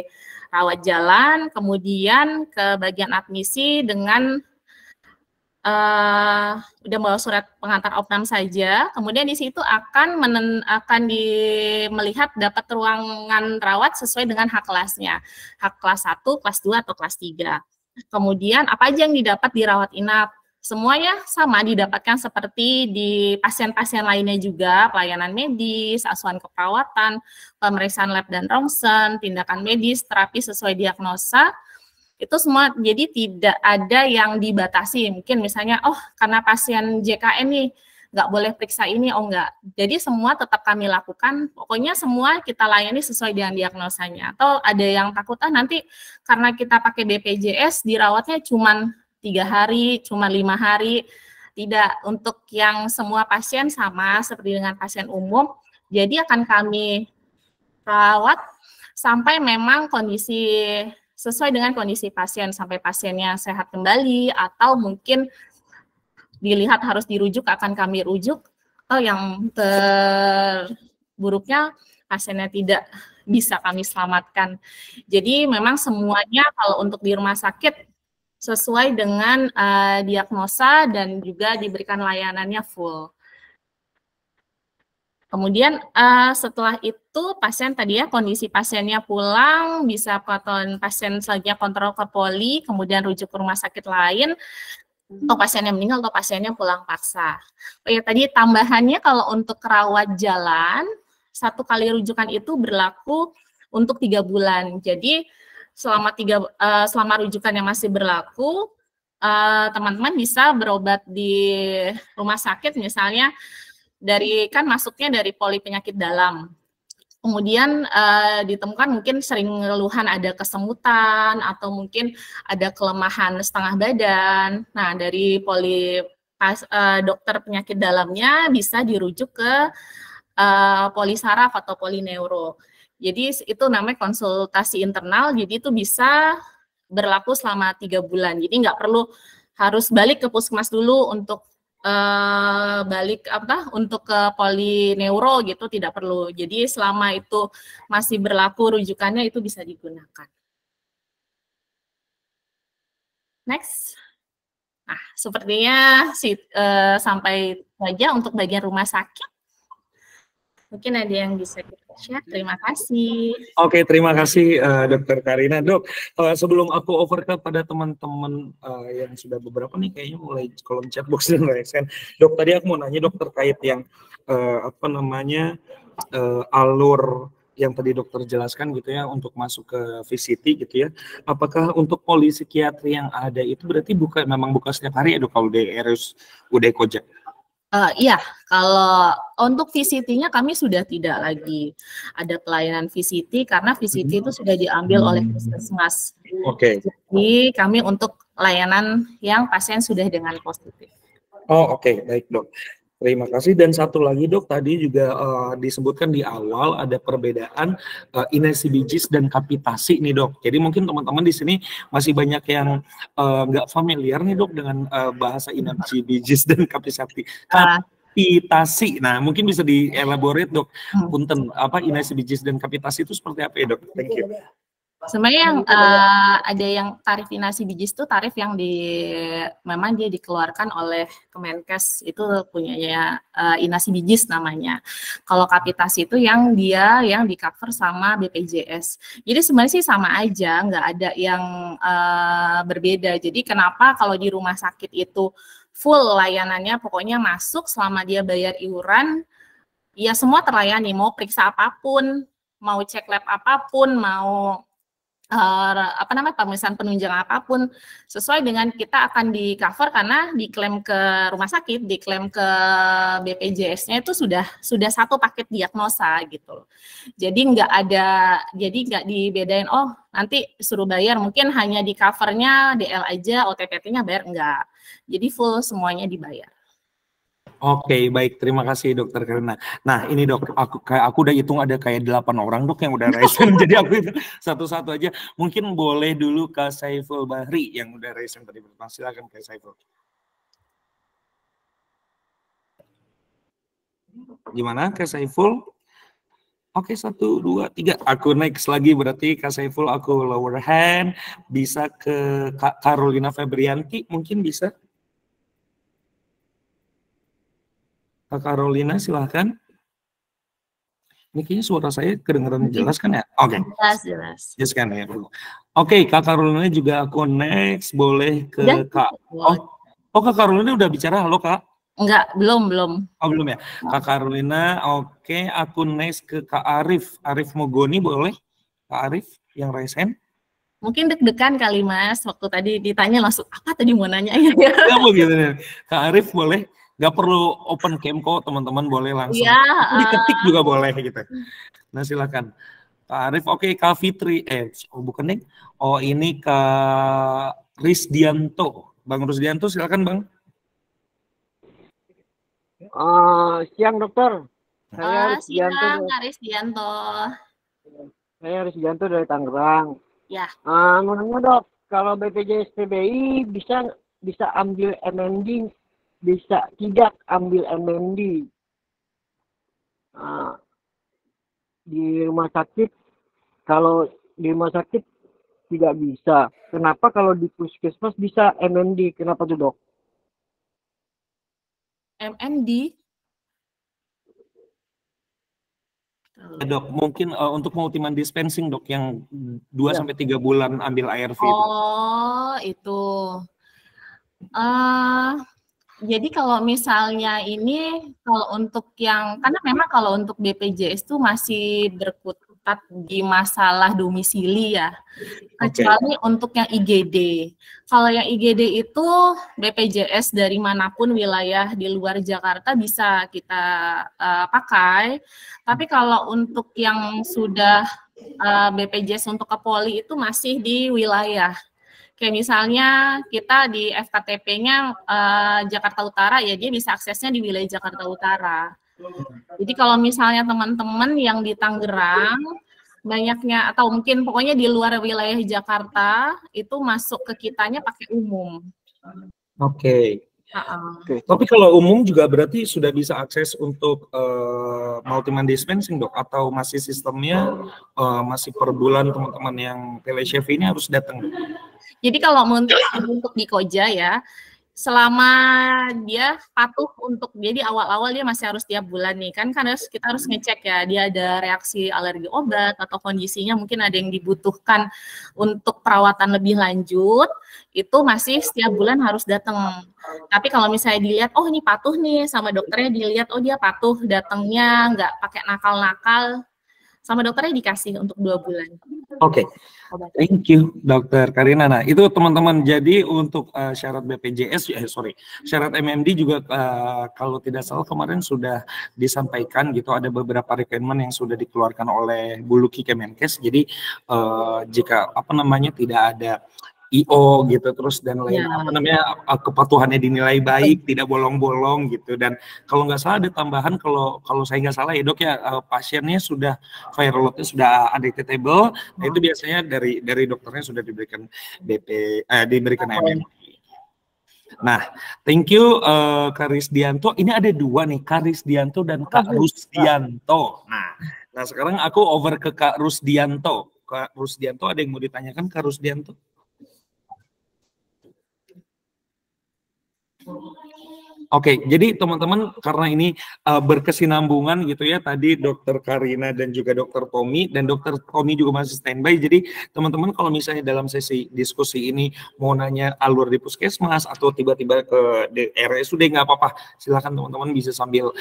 rawat jalan, kemudian ke bagian admisi dengan udah bawa surat pengantar opnam saja, kemudian di situ akan melihat dapat ruangan rawat sesuai dengan hak kelasnya, hak kelas 1, kelas 2, atau kelas 3. Kemudian apa aja yang didapat di rawat inap? Semuanya sama didapatkan seperti di pasien-pasien lainnya juga, pelayanan medis, asuhan keperawatan, pemeriksaan lab dan rongsen, tindakan medis, terapi sesuai diagnosa, itu semua, jadi tidak ada yang dibatasi. Mungkin misalnya, oh karena pasien JKN nih, nggak boleh periksa ini, oh enggak. Jadi semua tetap kami lakukan, pokoknya semua kita layani sesuai dengan diagnosanya. Atau ada yang takut, nanti karena kita pakai BPJS, dirawatnya cuma 3 hari, cuma 5 hari. Tidak, untuk yang semua pasien sama seperti dengan pasien umum, jadi akan kami rawat sampai memang kondisi sesuai dengan kondisi pasien, sampai pasiennya sehat kembali, atau mungkin dilihat harus dirujuk, akan kami rujuk, atau yang terburuknya pasiennya tidak bisa kami selamatkan. Jadi memang semuanya kalau untuk di rumah sakit sesuai dengan diagnosa dan juga diberikan layanannya full. Kemudian setelah itu pasien tadi ya, kondisi pasiennya pulang, bisa pasien selanjutnya kontrol ke poli, kemudian rujuk ke rumah sakit lain, atau pasiennya meninggal atau pasiennya pulang paksa. Oh ya, tadi tambahannya kalau untuk rawat jalan, 1 kali rujukan itu berlaku untuk 3 bulan. Jadi selama rujukan yang masih berlaku, teman-teman bisa berobat di rumah sakit, misalnya kan masuknya dari poli penyakit dalam, kemudian ditemukan mungkin sering keluhan ada kesemutan atau mungkin ada kelemahan setengah badan. Nah, dari poli dokter penyakit dalamnya bisa dirujuk ke poli saraf atau poli neuro. Jadi itu namanya konsultasi internal, jadi itu bisa berlaku selama 3 bulan. Jadi nggak perlu harus balik ke puskesmas dulu untuk untuk ke poli neuro gitu, tidak perlu. Jadi selama itu masih berlaku rujukannya itu bisa digunakan. Next. Nah, sepertinya sampai saja untuk bagian rumah sakit. Mungkin ada yang bisa kita share. Terima kasih. Oke, terima kasih Dr. Karina. Dok, sebelum aku over pada teman-teman yang sudah beberapa nih, kayaknya mulai kolom chat box dan lain-lain. Dok, tadi aku mau nanya dok terkait yang alur yang tadi dokter jelaskan gitu ya, untuk masuk ke VCT gitu ya. Apakah untuk poli psikiatri yang ada itu berarti memang buka setiap hari ya dok, kalau di RSUD Koja? Iya, kalau untuk VCT-nya kami sudah tidak lagi ada pelayanan VCT karena VCT itu sudah diambil oleh puskesmas. Oke. Jadi kami untuk layanan yang pasien sudah dengan positif. Oh, oke, baik dok. Terima kasih. Dan satu lagi dok, tadi juga disebutkan di awal ada perbedaan inesibijis dan kapitasi nih dok. Jadi mungkin teman-teman di sini masih banyak yang nggak familiar nih dok dengan bahasa inesibijis dan kapitasi. Kapitasi. Nah, mungkin bisa dielaborate dok. Punten, apa inesibijis dan kapitasi itu seperti apa ya dok? Thank you. Sebenarnya yang ada yang tarif inesibijis itu tarif yang memang dia dikeluarkan oleh Kemenkes, itu punyanya inesibijis namanya. Kalau kapitasi itu yang di cover sama BPJS. Jadi sebenarnya sih sama aja, nggak ada yang berbeda. Jadi kenapa kalau di rumah sakit itu full layanannya, pokoknya masuk selama dia bayar iuran, ya semua terlayani, mau periksa apapun, mau cek lab apapun, mau pemeriksaan penunjang apapun, sesuai dengan kita akan di cover karena diklaim ke rumah sakit, diklaim ke BPJS-nya itu sudah satu paket diagnosa gitu. Jadi nggak dibedain, oh nanti suruh bayar, mungkin hanya di covernya DL aja, OTPT-nya bayar, enggak. Jadi full semuanya dibayar. Oke, baik. Terima kasih Dokter Karina. Nah, ini dok, aku udah hitung ada kayak 8 orang dok yang udah resen. Jadi aku itu satu-satu aja. Mungkin boleh dulu Kak Saiful Bahri yang udah resen tadi. Silakan Kak Saiful. Gimana Kak Saiful? Oke, 1, 2, 3. Aku next lagi berarti Kak Saiful, aku lower hand. Bisa ke Kak Carolina Febrianti, mungkin bisa. Kak Carolina, silahkan. Ini kayaknya suara saya kedengaran jelas kan ya? Oke. Jelas. Jelas kan ya. Oke, Kak Carolina juga aku next. Boleh ke Kak. Kak Carolina udah bicara. Halo Kak. Enggak, belum. Oh belum ya. Kak Carolina, oke. Aku next ke Kak Arif. Arif Mogoni boleh? Kak Arif yang raise hand. Mungkin deg-degan kali Mas. Waktu tadi ditanya langsung, apa tadi mau nanya ya? Enggak begitu nih. Kak Arif boleh? Nggak perlu open cam kok, teman-teman boleh langsung. Ya, diketik juga boleh gitu. Nah silakan. Kak Arif, oke. Kak Fitri, bukan nih. Oh ini Kak Risdianto. Bang Risdianto silakan Bang. Siang dokter. Saya siang Kak Risdianto. Saya Risdianto dari Tangerang. Ya. Mau nanya dok, kalau BPJS PBI bisa ambil MND, bisa tidak ambil MND di rumah sakit. Kalau di rumah sakit tidak bisa, kenapa kalau di puskesmas bisa MND? Kenapa tuh dok? MND? Dok, mungkin untuk multiman dispensing dok yang 2-3 bulan ambil ARV itu. Oh itu. Jadi kalau misalnya ini, kalau untuk yang, karena memang kalau untuk BPJS itu masih berkutat di masalah domisili ya, kecuali untuk yang IGD. Kalau yang IGD itu BPJS dari manapun wilayah di luar Jakarta bisa kita pakai, tapi kalau untuk yang sudah BPJS untuk ke poli itu masih di wilayah. Kayak misalnya kita di FKTP-nya Jakarta Utara, ya dia bisa aksesnya di wilayah Jakarta Utara. Jadi kalau misalnya teman-teman yang di Tangerang, banyaknya atau mungkin pokoknya di luar wilayah Jakarta, itu masuk ke kitanya pakai umum. Oke. Tapi kalau umum juga berarti sudah bisa akses untuk multiman dispensing dok? Atau masih sistemnya masih per bulan teman-teman yang telechef ini harus datang dok? Jadi kalau untuk di Koja ya, selama dia patuh untuk dia di awal-awal dia masih harus tiap bulan nih kan kita harus ngecek ya dia ada reaksi alergi obat atau kondisinya mungkin ada yang dibutuhkan untuk perawatan lebih lanjut, itu masih setiap bulan harus datang. Tapi kalau misalnya dilihat oh ini patuh nih sama dokternya, dilihat oh dia patuh datangnya nggak pakai nakal-nakal, sama dokternya dikasih untuk 2 bulan. Oke, thank you Dokter Karina. Nah itu teman-teman, jadi untuk syarat BPJS, syarat MMD juga kalau tidak salah kemarin sudah disampaikan gitu, ada beberapa requirement yang sudah dikeluarkan oleh Bu Luki Kemenkes. Jadi jika tidak ada IO gitu terus dan lain kepatuhannya dinilai baik, tidak bolong-bolong gitu. Dan kalau nggak salah ada tambahan, kalau saya nggak salah ya Dok ya, pasiennya sudah viral loadnya sudah undetectable. Nah itu biasanya dari dokternya sudah diberikan diberikan MMD. Nah, thank you Kak Risdianto. Ini ada dua nih, Kak Risdianto dan Kak Rusdianto. Nah sekarang aku over ke Kak Rusdianto. Kak Rusdianto, ada yang mau ditanyakan Kak Rusdianto? Oke, jadi teman-teman karena ini berkesinambungan gitu ya, tadi Dokter Karina dan juga Dokter Tommy, dan Dokter Tommy juga masih standby. Jadi teman-teman kalau misalnya dalam sesi diskusi ini mau nanya alur di puskesmas atau tiba-tiba ke RSUD, nggak apa-apa, silakan teman-teman bisa sambil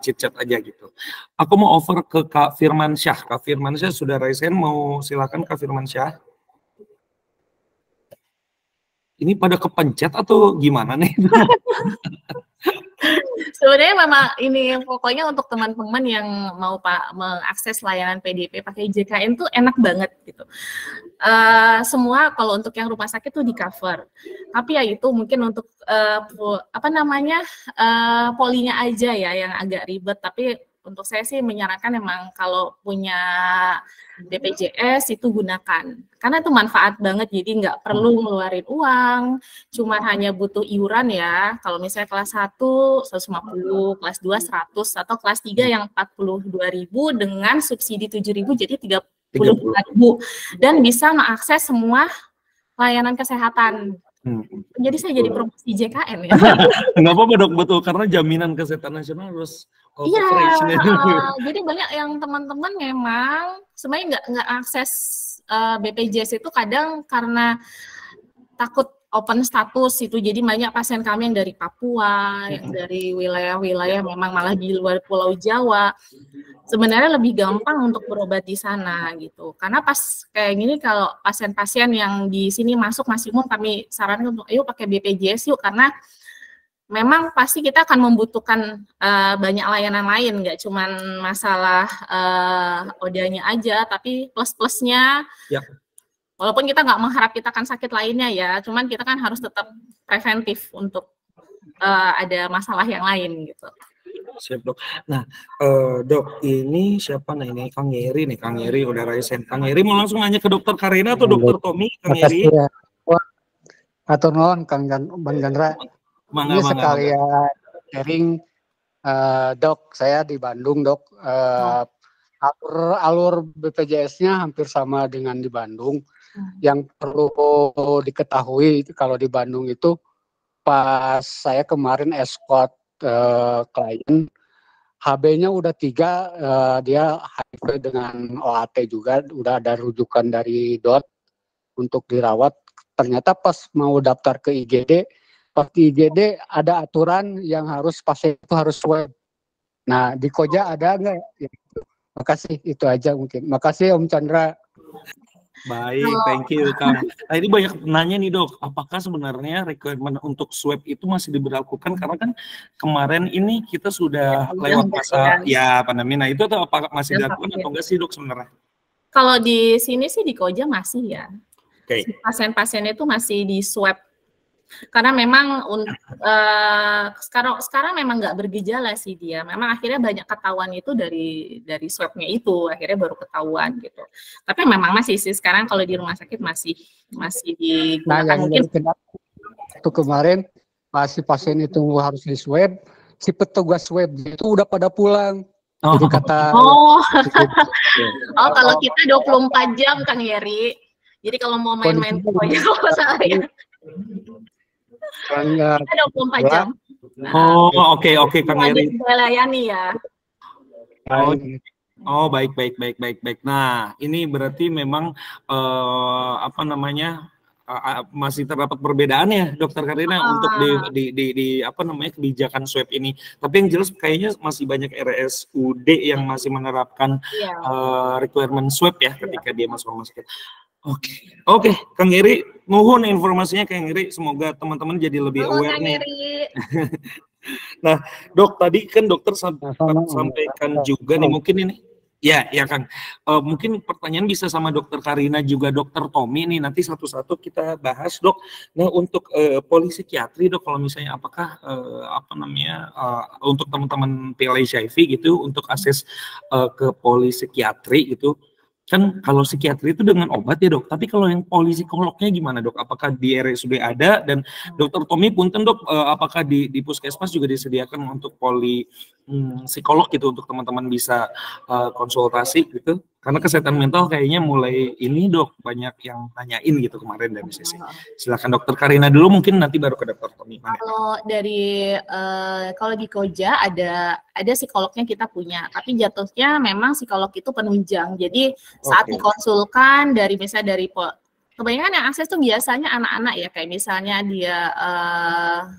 chit-chat aja gitu. Aku mau over ke Kak Firmansyah. Kak Firmansyah sudah raise hand, mau silakan Kak Firmansyah. Ini pada kepencet atau gimana nih? Sebenarnya memang ini pokoknya untuk teman-teman yang mau mengakses layanan PDP pakai JKN tuh enak banget gitu. Semua kalau untuk yang rumah sakit tuh di cover. Tapi ya itu mungkin untuk polinya aja ya yang agak ribet. Tapi untuk saya sih menyarankan memang kalau punya BPJS itu gunakan. Karena itu manfaat banget, jadi nggak perlu ngeluarin uang, cuma hanya butuh iuran ya. Kalau misalnya kelas 1, 150, kelas 2, 100, atau kelas 3 yang 42.000 dengan subsidi 7.000, jadi 30.000. Dan bisa mengakses semua layanan kesehatan. Jadi saya jadi promosi JKN ya. Nggak apa-apa Dok, betul, karena jaminan kesehatan nasional harus jadi banyak yang teman-teman memang sebenarnya nggak akses BPJS itu kadang karena takut open status itu. Jadi banyak pasien kami yang dari Papua, yang dari wilayah-wilayah memang malah di luar Pulau Jawa. Sebenarnya lebih gampang untuk berobat di sana gitu. Karena pas kayak gini kalau pasien-pasien yang di sini masuk masih umum, kami sarankan untuk ayo pakai BPJS yuk, karena memang pasti kita akan membutuhkan banyak layanan lain, nggak cuma masalah ODA-nya aja, tapi plus-plusnya. Ya. Walaupun kita nggak mengharap kita akan sakit lainnya ya, cuman kita kan harus tetap preventif untuk ada masalah yang lain gitu. Siap Dok. Nah Dok, ini siapa nih? Ini Kang Yeri nih, Kang Yeri udah raise hand. Kang Yeri mau langsung nanya ke Dokter Karina atau Dokter Tommy? Kang Yeri. Atau non Kang Bang Chandra. Ini sekalian sharing, Dok, saya di Bandung Dok. Alur BPJS-nya hampir sama dengan di Bandung. Yang perlu diketahui kalau di Bandung itu pas saya kemarin escort klien, HB-nya udah 3, dia HIV dengan OAT juga, udah ada rujukan dari DOT untuk dirawat. Ternyata pas mau daftar ke IGD, pas di IGD ada aturan yang harus pasien itu harus swab. Nah di Koja ada nggak? Ya, makasih, itu aja mungkin. Makasih Om Chandra. Baik, thank you Kang. Nah ini banyak nanya nih Dok, apakah sebenarnya requirement untuk swab itu masih diberlakukan? Karena kan kemarin ini kita sudah lewat masa pandemi. Nah itu atau apakah masih dilakukan atau enggak sih Dok sebenarnya? Kalau di sini sih di Koja masih ya. Okay. Pasien-pasien itu masih di swab. Karena memang sekarang memang nggak bergejala sih dia. Memang akhirnya banyak ketahuan itu dari swabnya itu, akhirnya baru ketahuan gitu. Tapi memang masih sih sekarang kalau di rumah sakit masih digunakan. Nah, mungkin itu kemarin masih pasien itu harus di swab, si petugas swab itu udah pada pulang. Jadi kata kalau kita 24 jam Kang Yeri. Jadi kalau mau main-main pokoknya kalau salah ya. Kita 24 jam. Oke Kang Yeri. Melayani ya. Baik. Nah, ini berarti memang masih terdapat perbedaan ya, Dokter Karina, untuk di apa namanya kebijakan swab ini. Tapi yang jelas kayaknya masih banyak RSUD yang masih menerapkan requirement swab ya ketika dia masuk rumah sakit. Oke, Kang Eri, nuhun informasinya Kang Eri. Semoga teman-teman jadi lebih aware nih. Nah, Dok, tadi kan dokter sampaikan juga nih, mungkin ini. Ya Kang. Mungkin pertanyaan bisa sama Dokter Karina juga Dokter Tommy nih, nanti satu-satu kita bahas, Dok. Nah, untuk polipsikiatri, Dok, kalau misalnya apakah untuk teman-teman PLHIV gitu untuk akses ke polipsikiatri gitu. Kan kalau psikiatri itu dengan obat ya, Dok. Tapi kalau yang polipsikolognya gimana, Dok? Apakah di RSUD ada? Dan Dokter Tommy punten, Dok, apakah di Puskesmas juga disediakan untuk psikolog gitu untuk teman-teman bisa konsultasi gitu? Karena kesehatan mental kayaknya mulai ini, Dok, banyak yang tanyain gitu kemarin dari sisi. Silakan Dokter Karina dulu, mungkin nanti baru ke Dokter Tommy. Kalau kalau di Koja ada psikolognya kita punya, tapi jatuhnya memang psikolog itu penunjang. Jadi saat dikonsulkan misalnya dari kebanyakan yang akses tuh biasanya anak-anak ya, kayak misalnya dia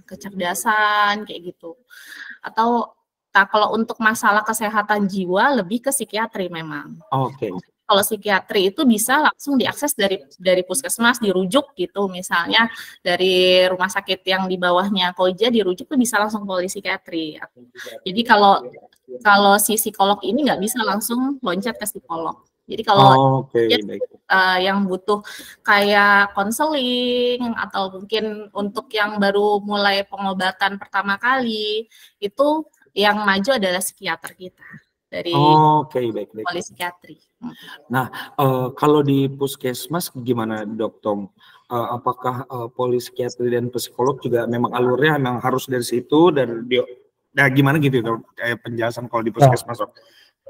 kecerdasan kayak gitu. Atau kalau untuk masalah kesehatan jiwa lebih ke psikiatri memang. Kalau psikiatri itu bisa langsung diakses dari puskesmas, dirujuk gitu, misalnya dari rumah sakit yang di bawahnya Koja dirujuk tuh bisa langsung polipsikiatri. Jadi kalau si psikolog ini nggak bisa langsung loncat ke psikolog. Jadi kalau yang butuh kayak konseling atau mungkin untuk yang baru mulai pengobatan pertama kali, itu yang maju adalah psikiater kita dari polipsikiatri. Nah, kalau di puskesmas gimana, Dok Tom? Apakah polipsikiatri dan psikolog juga memang alurnya memang harus dari situ dan gimana gitu, Dok? Penjelasan kalau di puskesmas, Dok?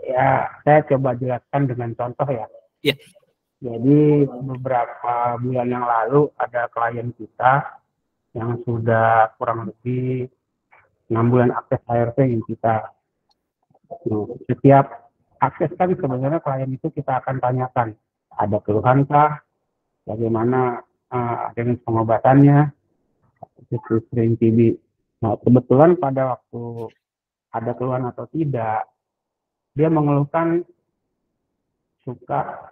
Ya, saya coba jelaskan dengan contoh ya. Iya. Jadi beberapa bulan yang lalu ada klien kita yang sudah kurang lebih 6 bulan akses ART yang kita. Setiap akses kan sebenarnya klien itu kita akan tanyakan, ada keluhankah, bagaimana dengan pengobatannya, sering TB. Nah, kebetulan pada waktu ada keluhan atau tidak, dia mengeluhkan suka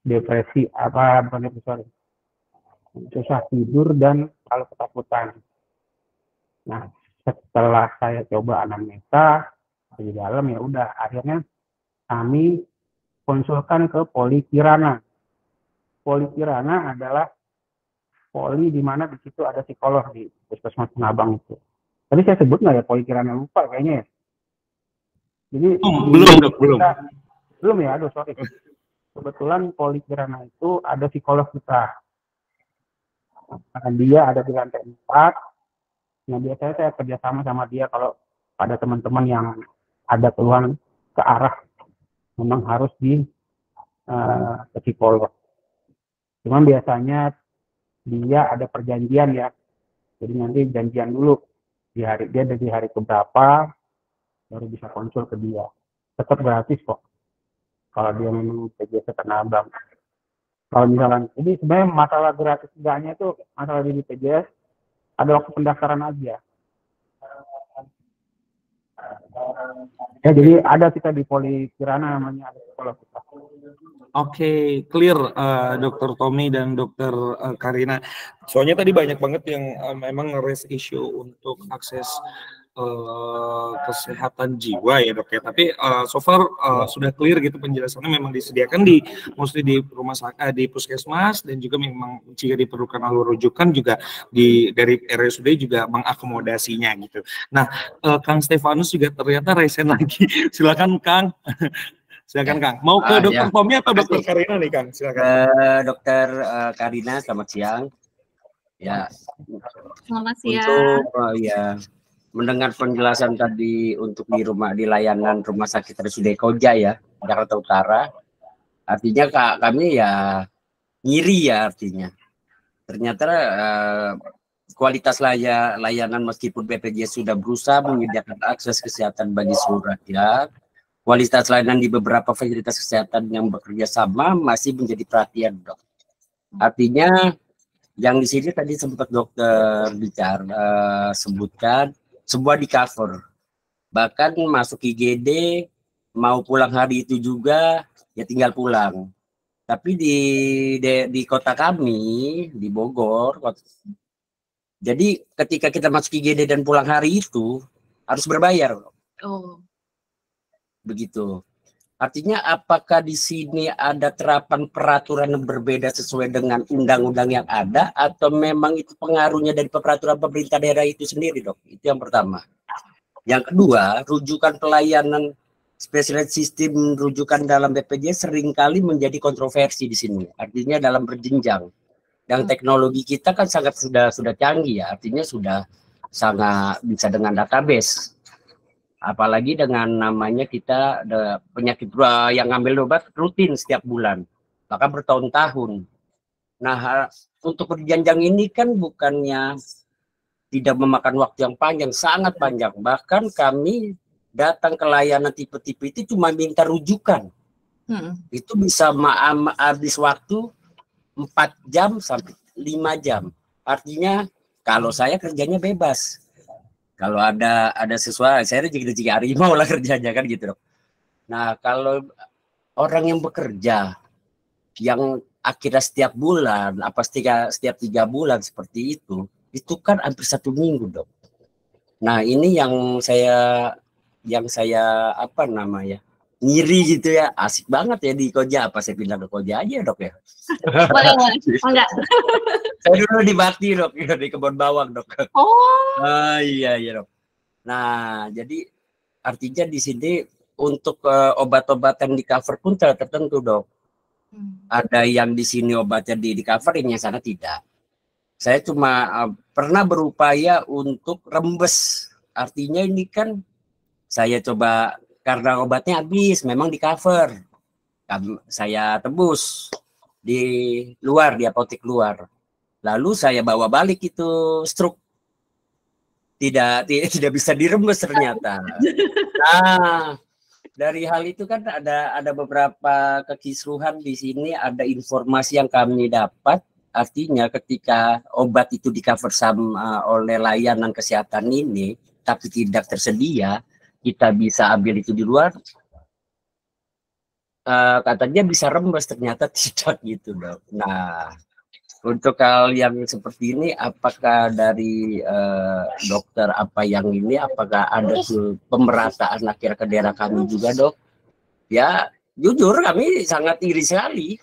depresi, susah tidur dan selalu ketakutan. Nah, setelah saya coba anamnesa di dalam, ya udah, akhirnya kami konsulkan ke Poli Kirana. Poli Kirana adalah poli di mana di situ ada psikolog di Puskesmas Pengabang itu. Tadi saya sebut nggak ya Poli Kirana, lupa kayaknya ya. Jadi belum ya, aduh sorry. Kebetulan Poli Kirana itu ada psikolog kita. Karena dia ada di lantai 4. Nah, biasanya saya kerjasama sama dia kalau ada teman-teman yang ada keluhan ke arah memang harus di psikolog. Cuman biasanya dia ada perjanjian ya. Jadi nanti janjian dulu di hari dia dari hari keberapa baru bisa konsul ke dia. Tetap gratis kok. Kalau dia memang PJS Tanah Abang. Kalau misalnya ini sebenarnya masalah gratis enggaknya itu masalah di PJS ada waktu pendaftaran aja. Ya, jadi ada kita di Poli Kirana namanya, ada psikolog kita. Oke, clear Dokter Tommy dan Dokter Karina. Soalnya tadi banyak banget yang memang raise issue untuk akses kesehatan jiwa ya, Dok ya. Tapi so far sudah clear gitu penjelasannya, memang disediakan mostly di rumah sakit, di puskesmas, dan juga memang jika diperlukan alur rujukan juga dari RSUD juga mengakomodasinya gitu. Nah, Kang Stefanus juga ternyata resen lagi. Silakan Kang. Silakan Kang. Mau ke Dokter Tommy atau Dokter Karina nih Kang? Silakan. Dokter Karina, selamat siang. Ya. Selamat siang. Untuk mendengar penjelasan tadi untuk di layanan rumah sakit RSUD Koja ya, Jakarta Utara. Artinya kami ya ngiri ya artinya. Ternyata kualitas layanan meskipun BPJS sudah berusaha menyediakan akses kesehatan bagi seluruh rakyat, kualitas layanan di beberapa fasilitas kesehatan yang bekerja sama masih menjadi perhatian, Dok. Artinya Yang di sini tadi sempat dokter bicara sebutkan semua di cover. Bahkan masuk IGD mau pulang hari itu juga ya tinggal pulang. Tapi di kota kami di Bogor, jadi ketika kita masuk IGD dan pulang hari itu harus berbayar. Oh. Begitu. Artinya apakah di sini ada terapan peraturan yang berbeda sesuai dengan undang-undang yang ada atau memang itu pengaruhnya dari peraturan pemerintah daerah itu sendiri, Dok? Itu yang pertama. Yang kedua, rujukan pelayanan spesialis sistem rujukan dalam BPJS seringkali menjadi kontroversi di sini. Artinya dalam berjenjang. Dan teknologi kita kan sangat sudah canggih ya, artinya sudah sangat bisa dengan database. Apalagi dengan namanya kita ada penyakit yang ngambil obat rutin setiap bulan, bahkan bertahun-tahun. Nah, untuk berjenjang ini kan bukannya tidak memakan waktu yang panjang, sangat panjang. Bahkan kami datang ke layanan tipe-tipe itu cuma minta rujukan. Itu bisa habis waktu 4 jam sampai 5 jam. Artinya kalau saya kerjanya bebas. Kalau ada sesuatu, saya juga harimau lah kerjanya kan gitu, Dok. Nah, kalau orang yang bekerja, yang akhirnya setiap bulan, apa setiap 3 bulan seperti itu kan hampir 1 minggu, Dok. Nah, ini yang saya apa namanya, ngiri gitu ya, asik banget ya di Koja. Apa saya pindah ke Koja aja, Dok ya? Boleh. Enggak. Saya dulu di Bakti, Dok, di Kebon Bawang, Dok. Oh. Iya, Dok. Nah, jadi artinya di sini untuk obat-obatan di cover pun tertentu, Dok. Ada yang di sini obatnya di cover, yang sana tidak. Saya cuma pernah berupaya untuk rembes. Artinya ini kan saya coba karena obatnya habis, memang di cover. Saya tebus di luar, di apotek luar. Lalu saya bawa balik itu struk. Tidak bisa dirembes ternyata. Nah, dari hal itu kan ada beberapa kekisruhan di sini, ada informasi yang kami dapat. Artinya ketika obat itu di cover sama oleh layanan kesehatan ini, tapi tidak tersedia, kita bisa ambil itu di luar. Katanya bisa rembes, ternyata tidak gitu, Dok. Nah, untuk hal yang seperti ini, apakah dari dokter apakah ada pemerataan akhirnya ke daerah kami juga, Dok? Ya, jujur kami sangat iri sekali.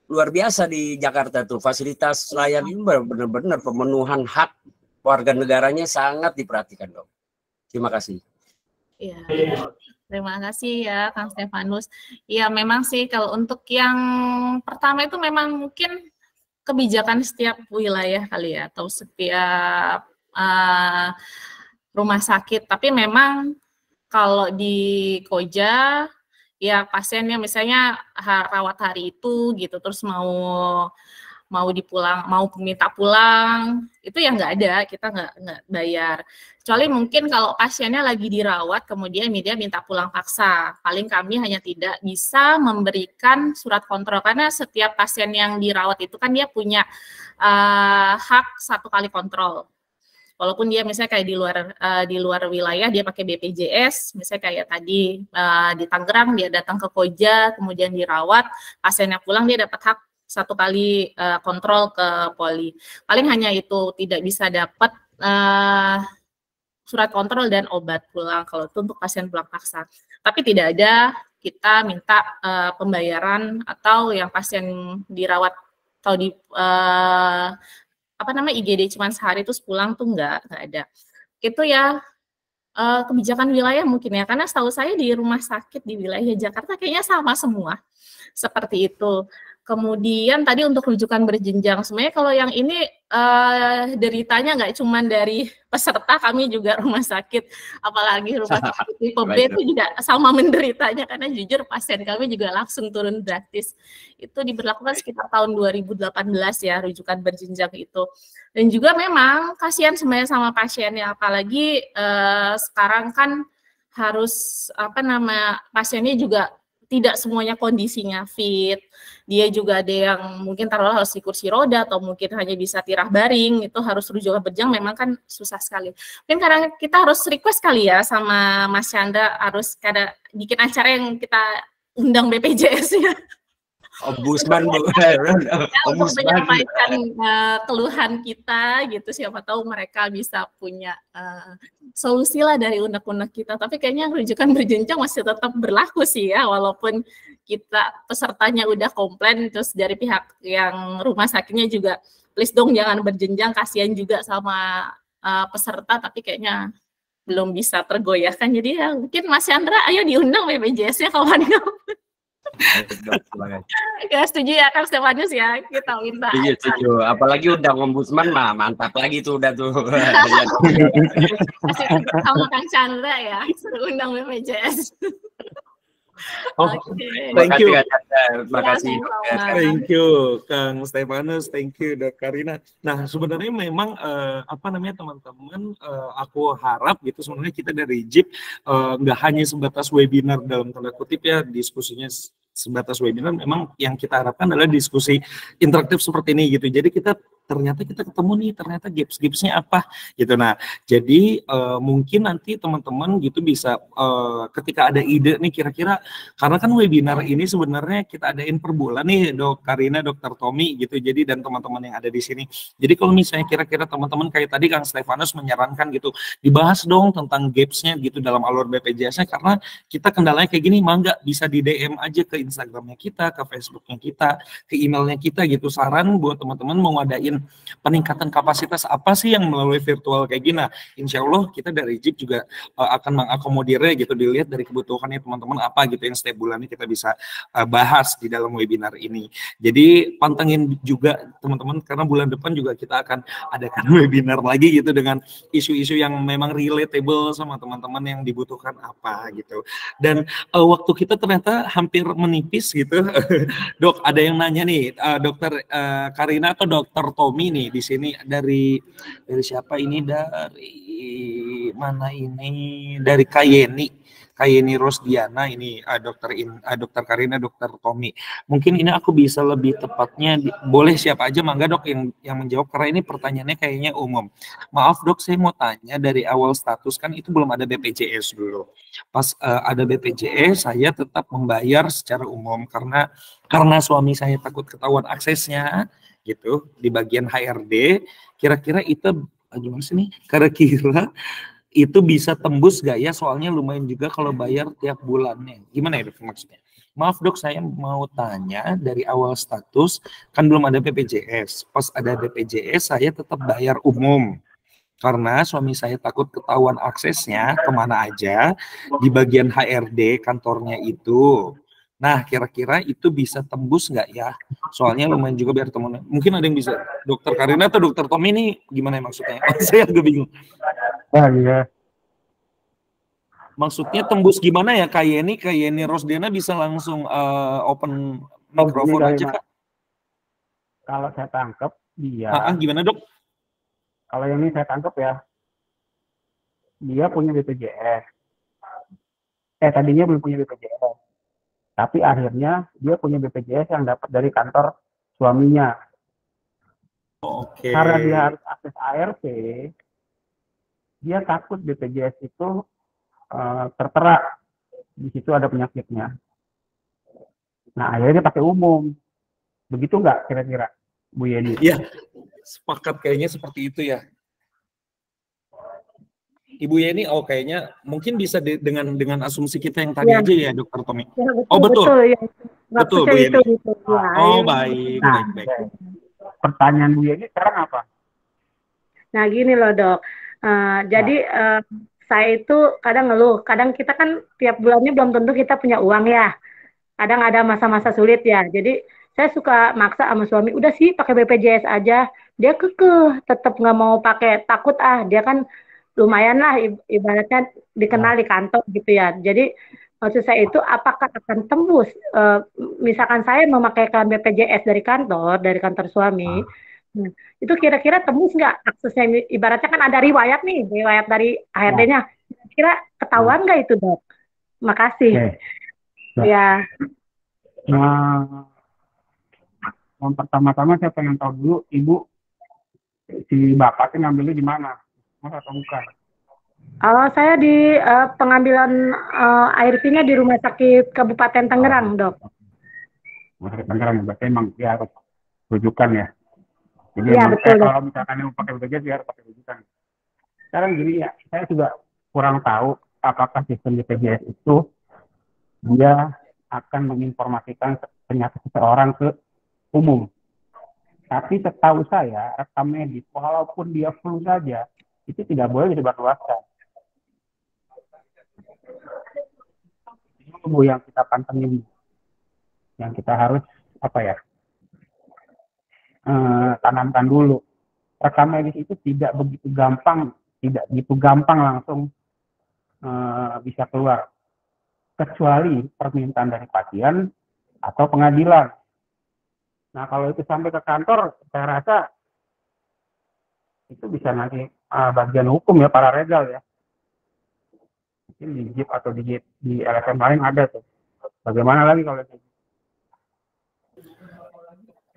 Luar biasa di Jakarta tuh, fasilitas layanan ini benar-benar pemenuhan hak warga negaranya sangat diperhatikan, Dok. Terima kasih. Iya. Terima kasih ya Kang Stefanus. Ya memang sih kalau untuk yang pertama itu memang mungkin kebijakan setiap wilayah kali ya, atau setiap rumah sakit. Tapi memang kalau di Koja ya pasiennya misalnya rawat hari itu gitu, terus mau minta pulang, itu yang nggak ada, kita nggak bayar. Kecuali mungkin kalau pasiennya lagi dirawat, kemudian dia minta pulang paksa, paling kami hanya tidak bisa memberikan surat kontrol, karena setiap pasien yang dirawat itu kan dia punya hak 1 kali kontrol. Walaupun dia misalnya kayak di luar wilayah dia pakai BPJS, misalnya kayak tadi di Tangerang dia datang ke Koja, kemudian dirawat, pasiennya pulang dia dapat hak 1 kali kontrol ke poli. Paling hanya itu, tidak bisa dapat surat kontrol dan obat pulang kalau itu untuk pasien pulang paksa. Tapi tidak ada kita minta pembayaran atau yang pasien dirawat atau di IGD cuma sehari terus pulang tuh nggak ada. Itu ya kebijakan wilayah mungkin ya, karena setahu saya di rumah sakit di wilayah Jakarta kayaknya sama semua seperti itu. Kemudian tadi untuk rujukan berjenjang, sebenarnya kalau yang ini deritanya nggak cuma dari peserta, kami juga rumah sakit, apalagi rumah sakit tipe B itu juga sama menderitanya, karena jujur pasien kami juga langsung turun gratis. Itu diberlakukan sekitar tahun 2018 ya, rujukan berjenjang itu. Dan juga memang kasihan sebenarnya sama pasiennya, apalagi sekarang kan harus pasiennya juga tidak semuanya kondisinya fit. Dia juga ada yang mungkin taruhlah harus di kursi roda atau mungkin hanya bisa tirah baring, itu harus rujukan berjam, memang kan susah sekali. Mungkin karena kita harus request kali ya sama Mas Chandra, harus kada bikin acara yang kita undang BPJS ya. Ombudsman, Bu. Untuk Ombudsman. menyampaikan keluhan kita gitu, siapa tahu mereka bisa punya solusi lah dari unek-unek kita. Tapi kayaknya rujukan berjenjang masih tetap berlaku sih ya, walaupun kita pesertanya udah komplain, terus dari pihak yang rumah sakitnya juga please dong jangan berjenjang, kasihan juga sama peserta, tapi kayaknya belum bisa tergoyahkan. Jadi ya mungkin Mas Chandra ayo diundang BPJS-nya kawan-kawan. Ya setuju ya kan Stefanus ya, kita minta. Iya setuju, apalagi udah ombudsman mah mantap lagi tuh udah tuh. Masih sama Kang Chandra ya, suruh undang BPJS. Thank you. Makasih. Thank you Kang Stefanus, thank you Dok Karina. Nah sebenarnya memang apa namanya teman-teman, aku harap gitu sebenarnya kita dari JIP nggak hanya sebatas webinar dalam tanda kutip ya, diskusinya sebatas webinar, memang yang kita harapkan adalah diskusi interaktif seperti ini gitu. Jadi kita ternyata kita ketemu nih, ternyata gaps-gapsnya apa gitu. Nah, jadi mungkin nanti teman-teman gitu bisa ketika ada ide nih kira-kira, karena kan webinar ini sebenarnya kita adain per bulan nih Dok Karina, Dokter Tommy gitu. Jadi dan teman-teman yang ada di sini. Jadi kalau misalnya kira-kira teman-teman kayak tadi Kang Stefanus menyarankan gitu, dibahas dong tentang gapsnya gitu dalam alur BPJS-nya, karena kita kendalanya kayak gini, mangga bisa di DM aja ke Instagramnya kita, ke Facebooknya kita, ke emailnya kita gitu. Saran buat teman-teman mau ngadain peningkatan kapasitas apa sih yang melalui virtual kayak gini. Nah, insya Allah kita dari JIP juga akan mengakomodirnya gitu, dilihat dari kebutuhannya teman-teman apa gitu yang setiap bulannya kita bisa bahas di dalam webinar ini. Jadi pantengin juga teman-teman, karena bulan depan juga kita akan adakan webinar lagi gitu dengan isu-isu yang memang relatable sama teman-teman yang dibutuhkan apa gitu. Dan waktu kita ternyata hampir menipis gitu. Dok, ada yang nanya nih, Dokter Karina atau Dokter Tommy nih di sini dari siapa ini, dari mana ini, dari Kayeni Rosdiana ini, Dokter Karina, Dokter Tommy. Mungkin ini aku bisa lebih tepatnya boleh siapa aja mangga Dok yang menjawab, karena ini pertanyaannya kayaknya umum. Maaf Dok, saya mau tanya dari awal status kan itu belum ada BPJS dulu. Pas ada BPJS saya tetap membayar secara umum karena suami saya takut ketahuan aksesnya gitu di bagian HRD. Kira-kira itu gimana sih nih? Kira-kira itu bisa tembus gak ya? Soalnya lumayan juga kalau bayar tiap bulannya. Gimana ya Dok maksudnya? Maaf Dok, saya mau tanya dari awal status kan belum ada BPJS. Pas ada BPJS saya tetap bayar umum. Karena suami saya takut ketahuan aksesnya kemana aja di bagian HRD kantornya itu. Nah, kira-kira itu bisa tembus nggak ya? Soalnya lumayan juga biar temen. Mungkin ada yang bisa. Dokter Karina atau Dokter Tommy ini gimana ya maksudnya? Saya agak bingung. Iya. Maksudnya tembus gimana ya? Kayak Yeni Rosdiana bisa langsung open mikrofon aja Kak? Kalau saya tangkap dia. Gimana Dok? Kalau yang ini saya tangkap ya, dia punya BPJS. Tadinya belum punya BPJS. Tapi akhirnya dia punya BPJS yang dapat dari kantor suaminya. Oke. Karena dia harus akses ART, dia takut BPJS itu tertera di situ ada penyakitnya. Nah akhirnya dia pakai umum. Begitu nggak kira-kira Bu Yeni? Iya, sepakat kayaknya seperti itu ya. Ibu Yeni, kayaknya mungkin bisa dengan asumsi kita yang tadi aja ya, Dokter Tommy. Ya, betul. Ya. Betul, Bu Yeni. Gitu, ya. Baik, nah, baik. Pertanyaan Bu Yeni sekarang apa? Nah, gini loh Dok. Jadi saya itu kadang ngeluh. Kadang kita kan tiap bulannya belum tentu kita punya uang ya. Kadang ada masa-masa sulit ya. Jadi saya suka maksa sama suami, udah sih pakai BPJS aja. Dia kekeh, tetap nggak mau pakai, takut dia kan lumayan lah ibaratnya dikenal di kantor gitu ya. Jadi maksud saya itu apakah akan tembus? Misalkan saya memakaikan BPJS dari kantor suami, itu kira-kira tembus nggak aksesnya? Ibaratnya kan ada riwayat dari HRD-nya. Kira-kira ketahuan nggak itu Dok? Makasih. Ya. Nah, yang pertama-tama saya pengen tahu dulu, Ibu, si Bapaknya ngambilnya di mana? Mas atau bukan? Saya di pengambilan ARV-nya di Rumah Sakit Kabupaten Tangerang, Dok. Rumah Sakit Tangerang, berarti emang dia harus rujukan ya. Jadi Iya, emang betul, Dok. kalau misalkan yang pakai BPJS dia harus pakai rujukan. Sekarang gini ya, saya juga kurang tahu apakah sistem BPJS itu dia akan menginformasikan penyakit seseorang ke umum. Tapi setahu saya, rekam medis, walaupun dia flu saja, itu tidak boleh disebarluaskan. Itu yang kita pantengin, yang kita harus tanamkan dulu. Rekam medis itu tidak begitu gampang langsung bisa keluar, kecuali permintaan dari pasien atau pengadilan. Nah, kalau itu sampai ke kantor, saya rasa itu bisa nanti bagian hukum ya, paralegal ya. Mungkin di JIP atau di LSM lain ada tuh. Bagaimana lagi kalau itu?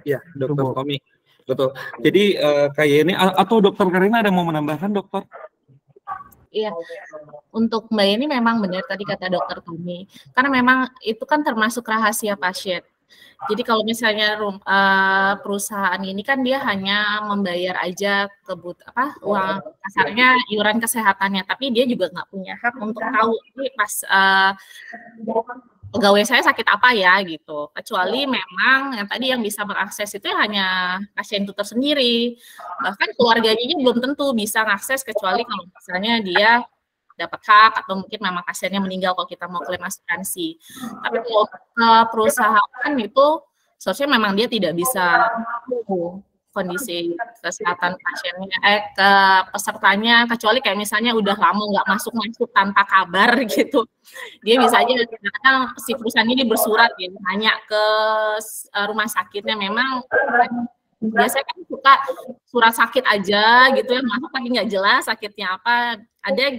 Ya, Dokter Tommy. Betul. Jadi kayak ini, atau Dokter Karina ada mau menambahkan, Dokter? Iya, untuk Mbak ini memang benar tadi kata Dokter Tommy, karena memang itu kan termasuk rahasia pasien. Jadi kalau misalnya perusahaan ini kan dia hanya membayar aja uang kasarnya iuran kesehatannya, tapi dia juga nggak punya hak untuk tahu ini pas pegawai saya sakit apa ya gitu. Kecuali memang yang tadi yang bisa mengakses itu hanya pasien itu tersendiri. Bahkan keluarganya belum tentu bisa mengakses kecuali kalau misalnya dia dapat hak atau mungkin memang pasiennya meninggal kalau kita mau klaim asuransi. Tapi kalau ke perusahaan itu seharusnya memang dia tidak bisa kondisi kesehatan pasiennya, ke pesertanya, kecuali kayak misalnya udah lama nggak masuk tanpa kabar gitu. Dia bisa aja kadang si perusahaan ini bersurat ya, nanya ke rumah sakitnya, memang biasanya kan suka surat sakit aja gitu ya, masuk lagi nggak jelas sakitnya apa. Ada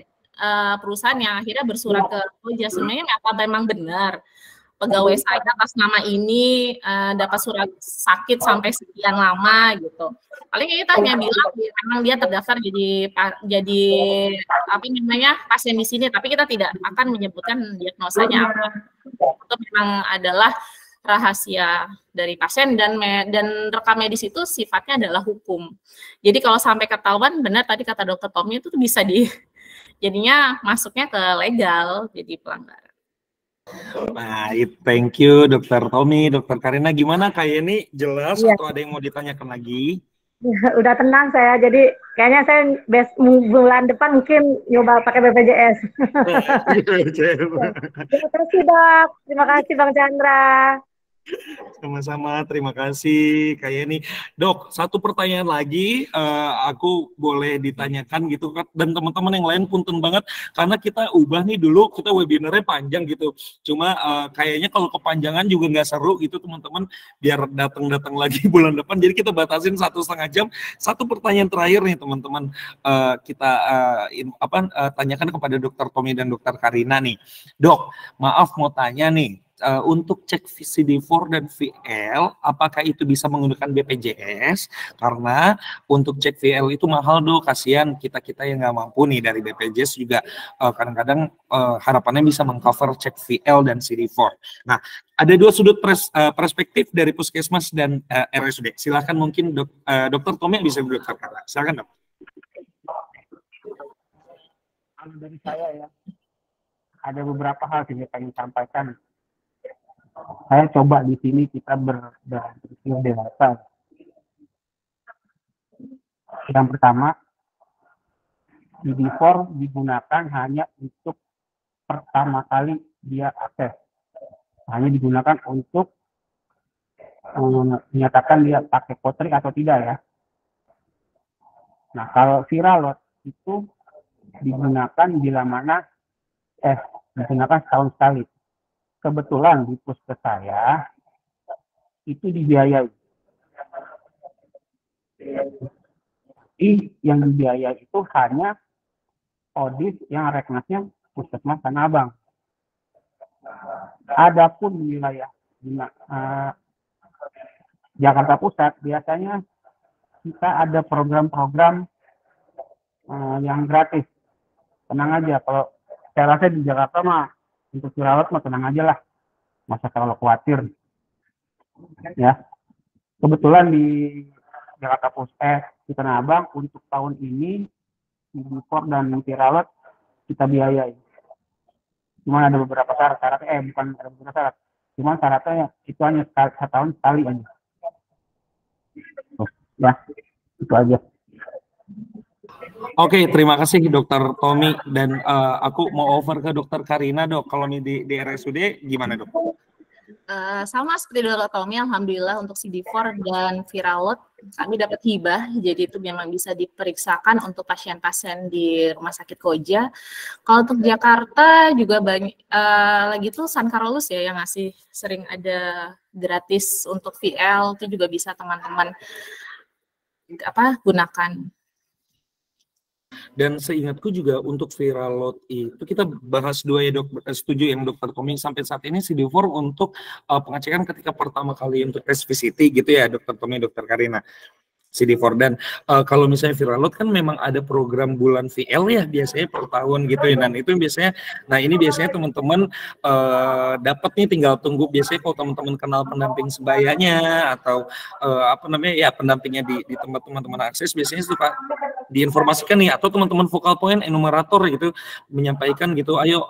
perusahaan yang akhirnya bersurat ke sebenarnya apa memang benar pegawai saya atas nama ini dapat surat sakit sampai sekian lama gitu. Paling kita hanya bilang memang dia terdaftar jadi pasien di sini, tapi kita tidak akan menyebutkan diagnosanya apa. Itu memang adalah rahasia dari pasien dan rekam medis itu sifatnya adalah hukum. Jadi kalau sampai ketahuan, benar tadi kata Dokter Tommy itu bisa jadinya masuknya ke legal, jadi pelanggaran. Baik, thank you Dokter Tommy, Dokter Karina. Gimana kayak ini jelas Ya. atau ada yang mau ditanyakan lagi? Udah tenang saya, jadi kayaknya saya bulan depan mungkin nyoba pakai BPJS. Terima kasih Dok, terima kasih Bang Chandra. Sama-sama, terima kasih Kak Yeni. Dok, satu pertanyaan lagi aku boleh ditanyakan gitu kan, dan teman-teman yang lain punten banget karena kita ubah nih, dulu kita webinarnya panjang gitu, cuma kayaknya kalau kepanjangan juga nggak seru gitu teman-teman, biar datang lagi bulan depan, jadi kita batasin 1,5 jam. Satu pertanyaan terakhir nih teman-teman, kita tanyakan kepada Dokter Tommy dan Dokter Karina nih. Dok, maaf mau tanya nih, untuk cek CD4 dan VL, apakah itu bisa menggunakan BPJS? Karena untuk cek VL itu mahal Dok, kasihan kita yang nggak mampu nih dari BPJS juga kadang-kadang harapannya bisa mengcover cek VL dan CD4. Nah, ada dua sudut perspektif dari Puskesmas dan RSUD. Silakan mungkin Dokter Tommy bisa Dokter Karla. Silakan Dok. Kalau dari saya ya, ada beberapa hal yang ingin sampaikan. Saya coba di sini kita berpikir dewasa. Yang pertama, CD4 digunakan hanya untuk pertama kali dia akses. Hanya digunakan untuk menyatakan dia pakai potrik atau tidak ya. Nah, kalau Viralot itu digunakan bila mana digunakan setahun sekali. Kebetulan di puskes saya itu dibiayai. Yang dibiayai itu hanya audit yang reknasnya Puskesmas Tanah Abang. Adapun di wilayah Jakarta Pusat biasanya kita ada program-program yang gratis. Tenang aja, kalau saya rasa di Jakarta mah untuk dirawat mah tenang aja lah, masa terlalu khawatir. Ya, kebetulan di Jakarta Pusat di Tanah Abang untuk tahun ini impor dan dirawat kita biayai. Cuma ada beberapa syarat, bukan ada beberapa syarat, cuma syaratnya itu hanya setahun sekali aja. Ya, itu aja. Oke, terima kasih Dokter Tommy, dan aku mau over ke Dokter Karina, Dok. Kalau di RSUD gimana, Dok? Sama seperti Dokter Tommy, alhamdulillah untuk CD4 dan Viralot kami dapat hibah, jadi itu memang bisa diperiksakan untuk pasien-pasien di Rumah Sakit Koja. Kalau untuk Jakarta juga banyak, lagi tuh San Carlos ya yang ngasih sering ada gratis untuk VL, itu juga bisa teman-teman gunakan. Dan seingatku juga untuk Viralot itu kita bahas dua ya dok, setuju yang Dokter Tommy sampai saat ini CD4 untuk pengecekan ketika pertama kali untuk tes VCT gitu ya Dokter Tommy, Dokter Karina. CD4 dan kalau misalnya Viralot kan memang ada program bulan VL ya biasanya per tahun gitu ya, dan itu biasanya, nah ini biasanya teman-teman dapat nih tinggal tunggu, biasanya kalau teman-teman kenal pendamping sebayanya atau pendampingnya di tempat teman-teman akses, biasanya suka diinformasikan nih, atau teman-teman vokal point enumerator gitu menyampaikan gitu, ayo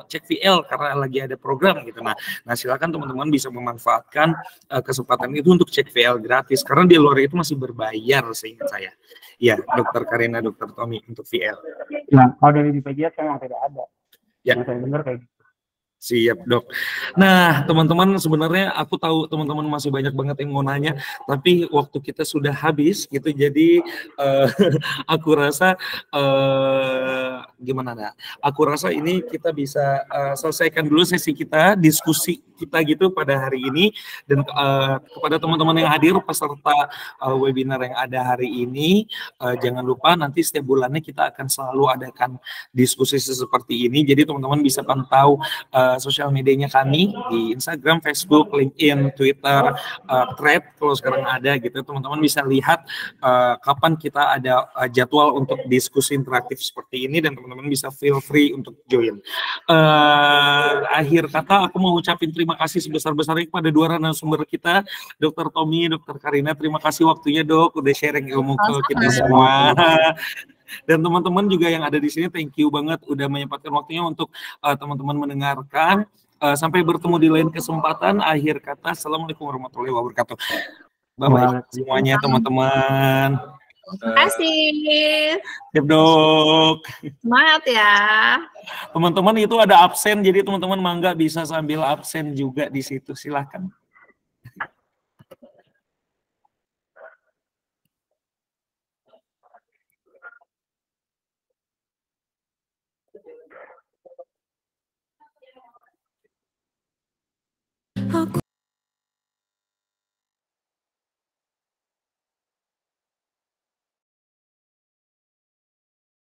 cek VL karena lagi ada program gitu. Nah silakan teman-teman bisa memanfaatkan kesempatan itu untuk cek VL gratis, karena di luar itu masih berbayar seingat saya. Ya, Dokter Karina, Dokter Tommy untuk VL. Nah, kalau dari BPJS memang tidak ada. Ya. Yang saya dengar kayak gitu. Siap dok. Nah teman-teman, sebenarnya aku tahu teman-teman masih banyak banget yang mau nanya, tapi waktu kita sudah habis gitu, jadi aku rasa gimana nah? Aku rasa ini kita bisa selesaikan dulu sesi kita, diskusi kita gitu pada hari ini, dan kepada teman-teman yang hadir peserta webinar yang ada hari ini, jangan lupa nanti setiap bulannya kita akan selalu adakan diskusi seperti ini, jadi teman-teman bisa pantau sosial medianya kami di Instagram, Facebook, LinkedIn, Twitter, Thread kalau sekarang ada gitu. Teman-teman bisa lihat kapan kita ada jadwal untuk diskusi interaktif seperti ini, dan teman-teman bisa feel free untuk join. Akhir kata aku mau ucapin terima kasih sebesar-besarnya kepada dua narasumber kita, Dokter Tommy, Dokter Karina. Terima kasih waktunya dok, udah sharing ilmu ke kita semua. Dan teman-teman juga yang ada di sini, thank you banget udah menyempatkan waktunya untuk teman-teman mendengarkan. Sampai bertemu di lain kesempatan. Akhir kata, assalamualaikum warahmatullahi wabarakatuh. Bye-bye semuanya teman-teman. Terima kasih. Siap dok. Semangat ya. Teman-teman itu ada absen, jadi teman-teman mangga bisa sambil absen juga di situ. Silahkan.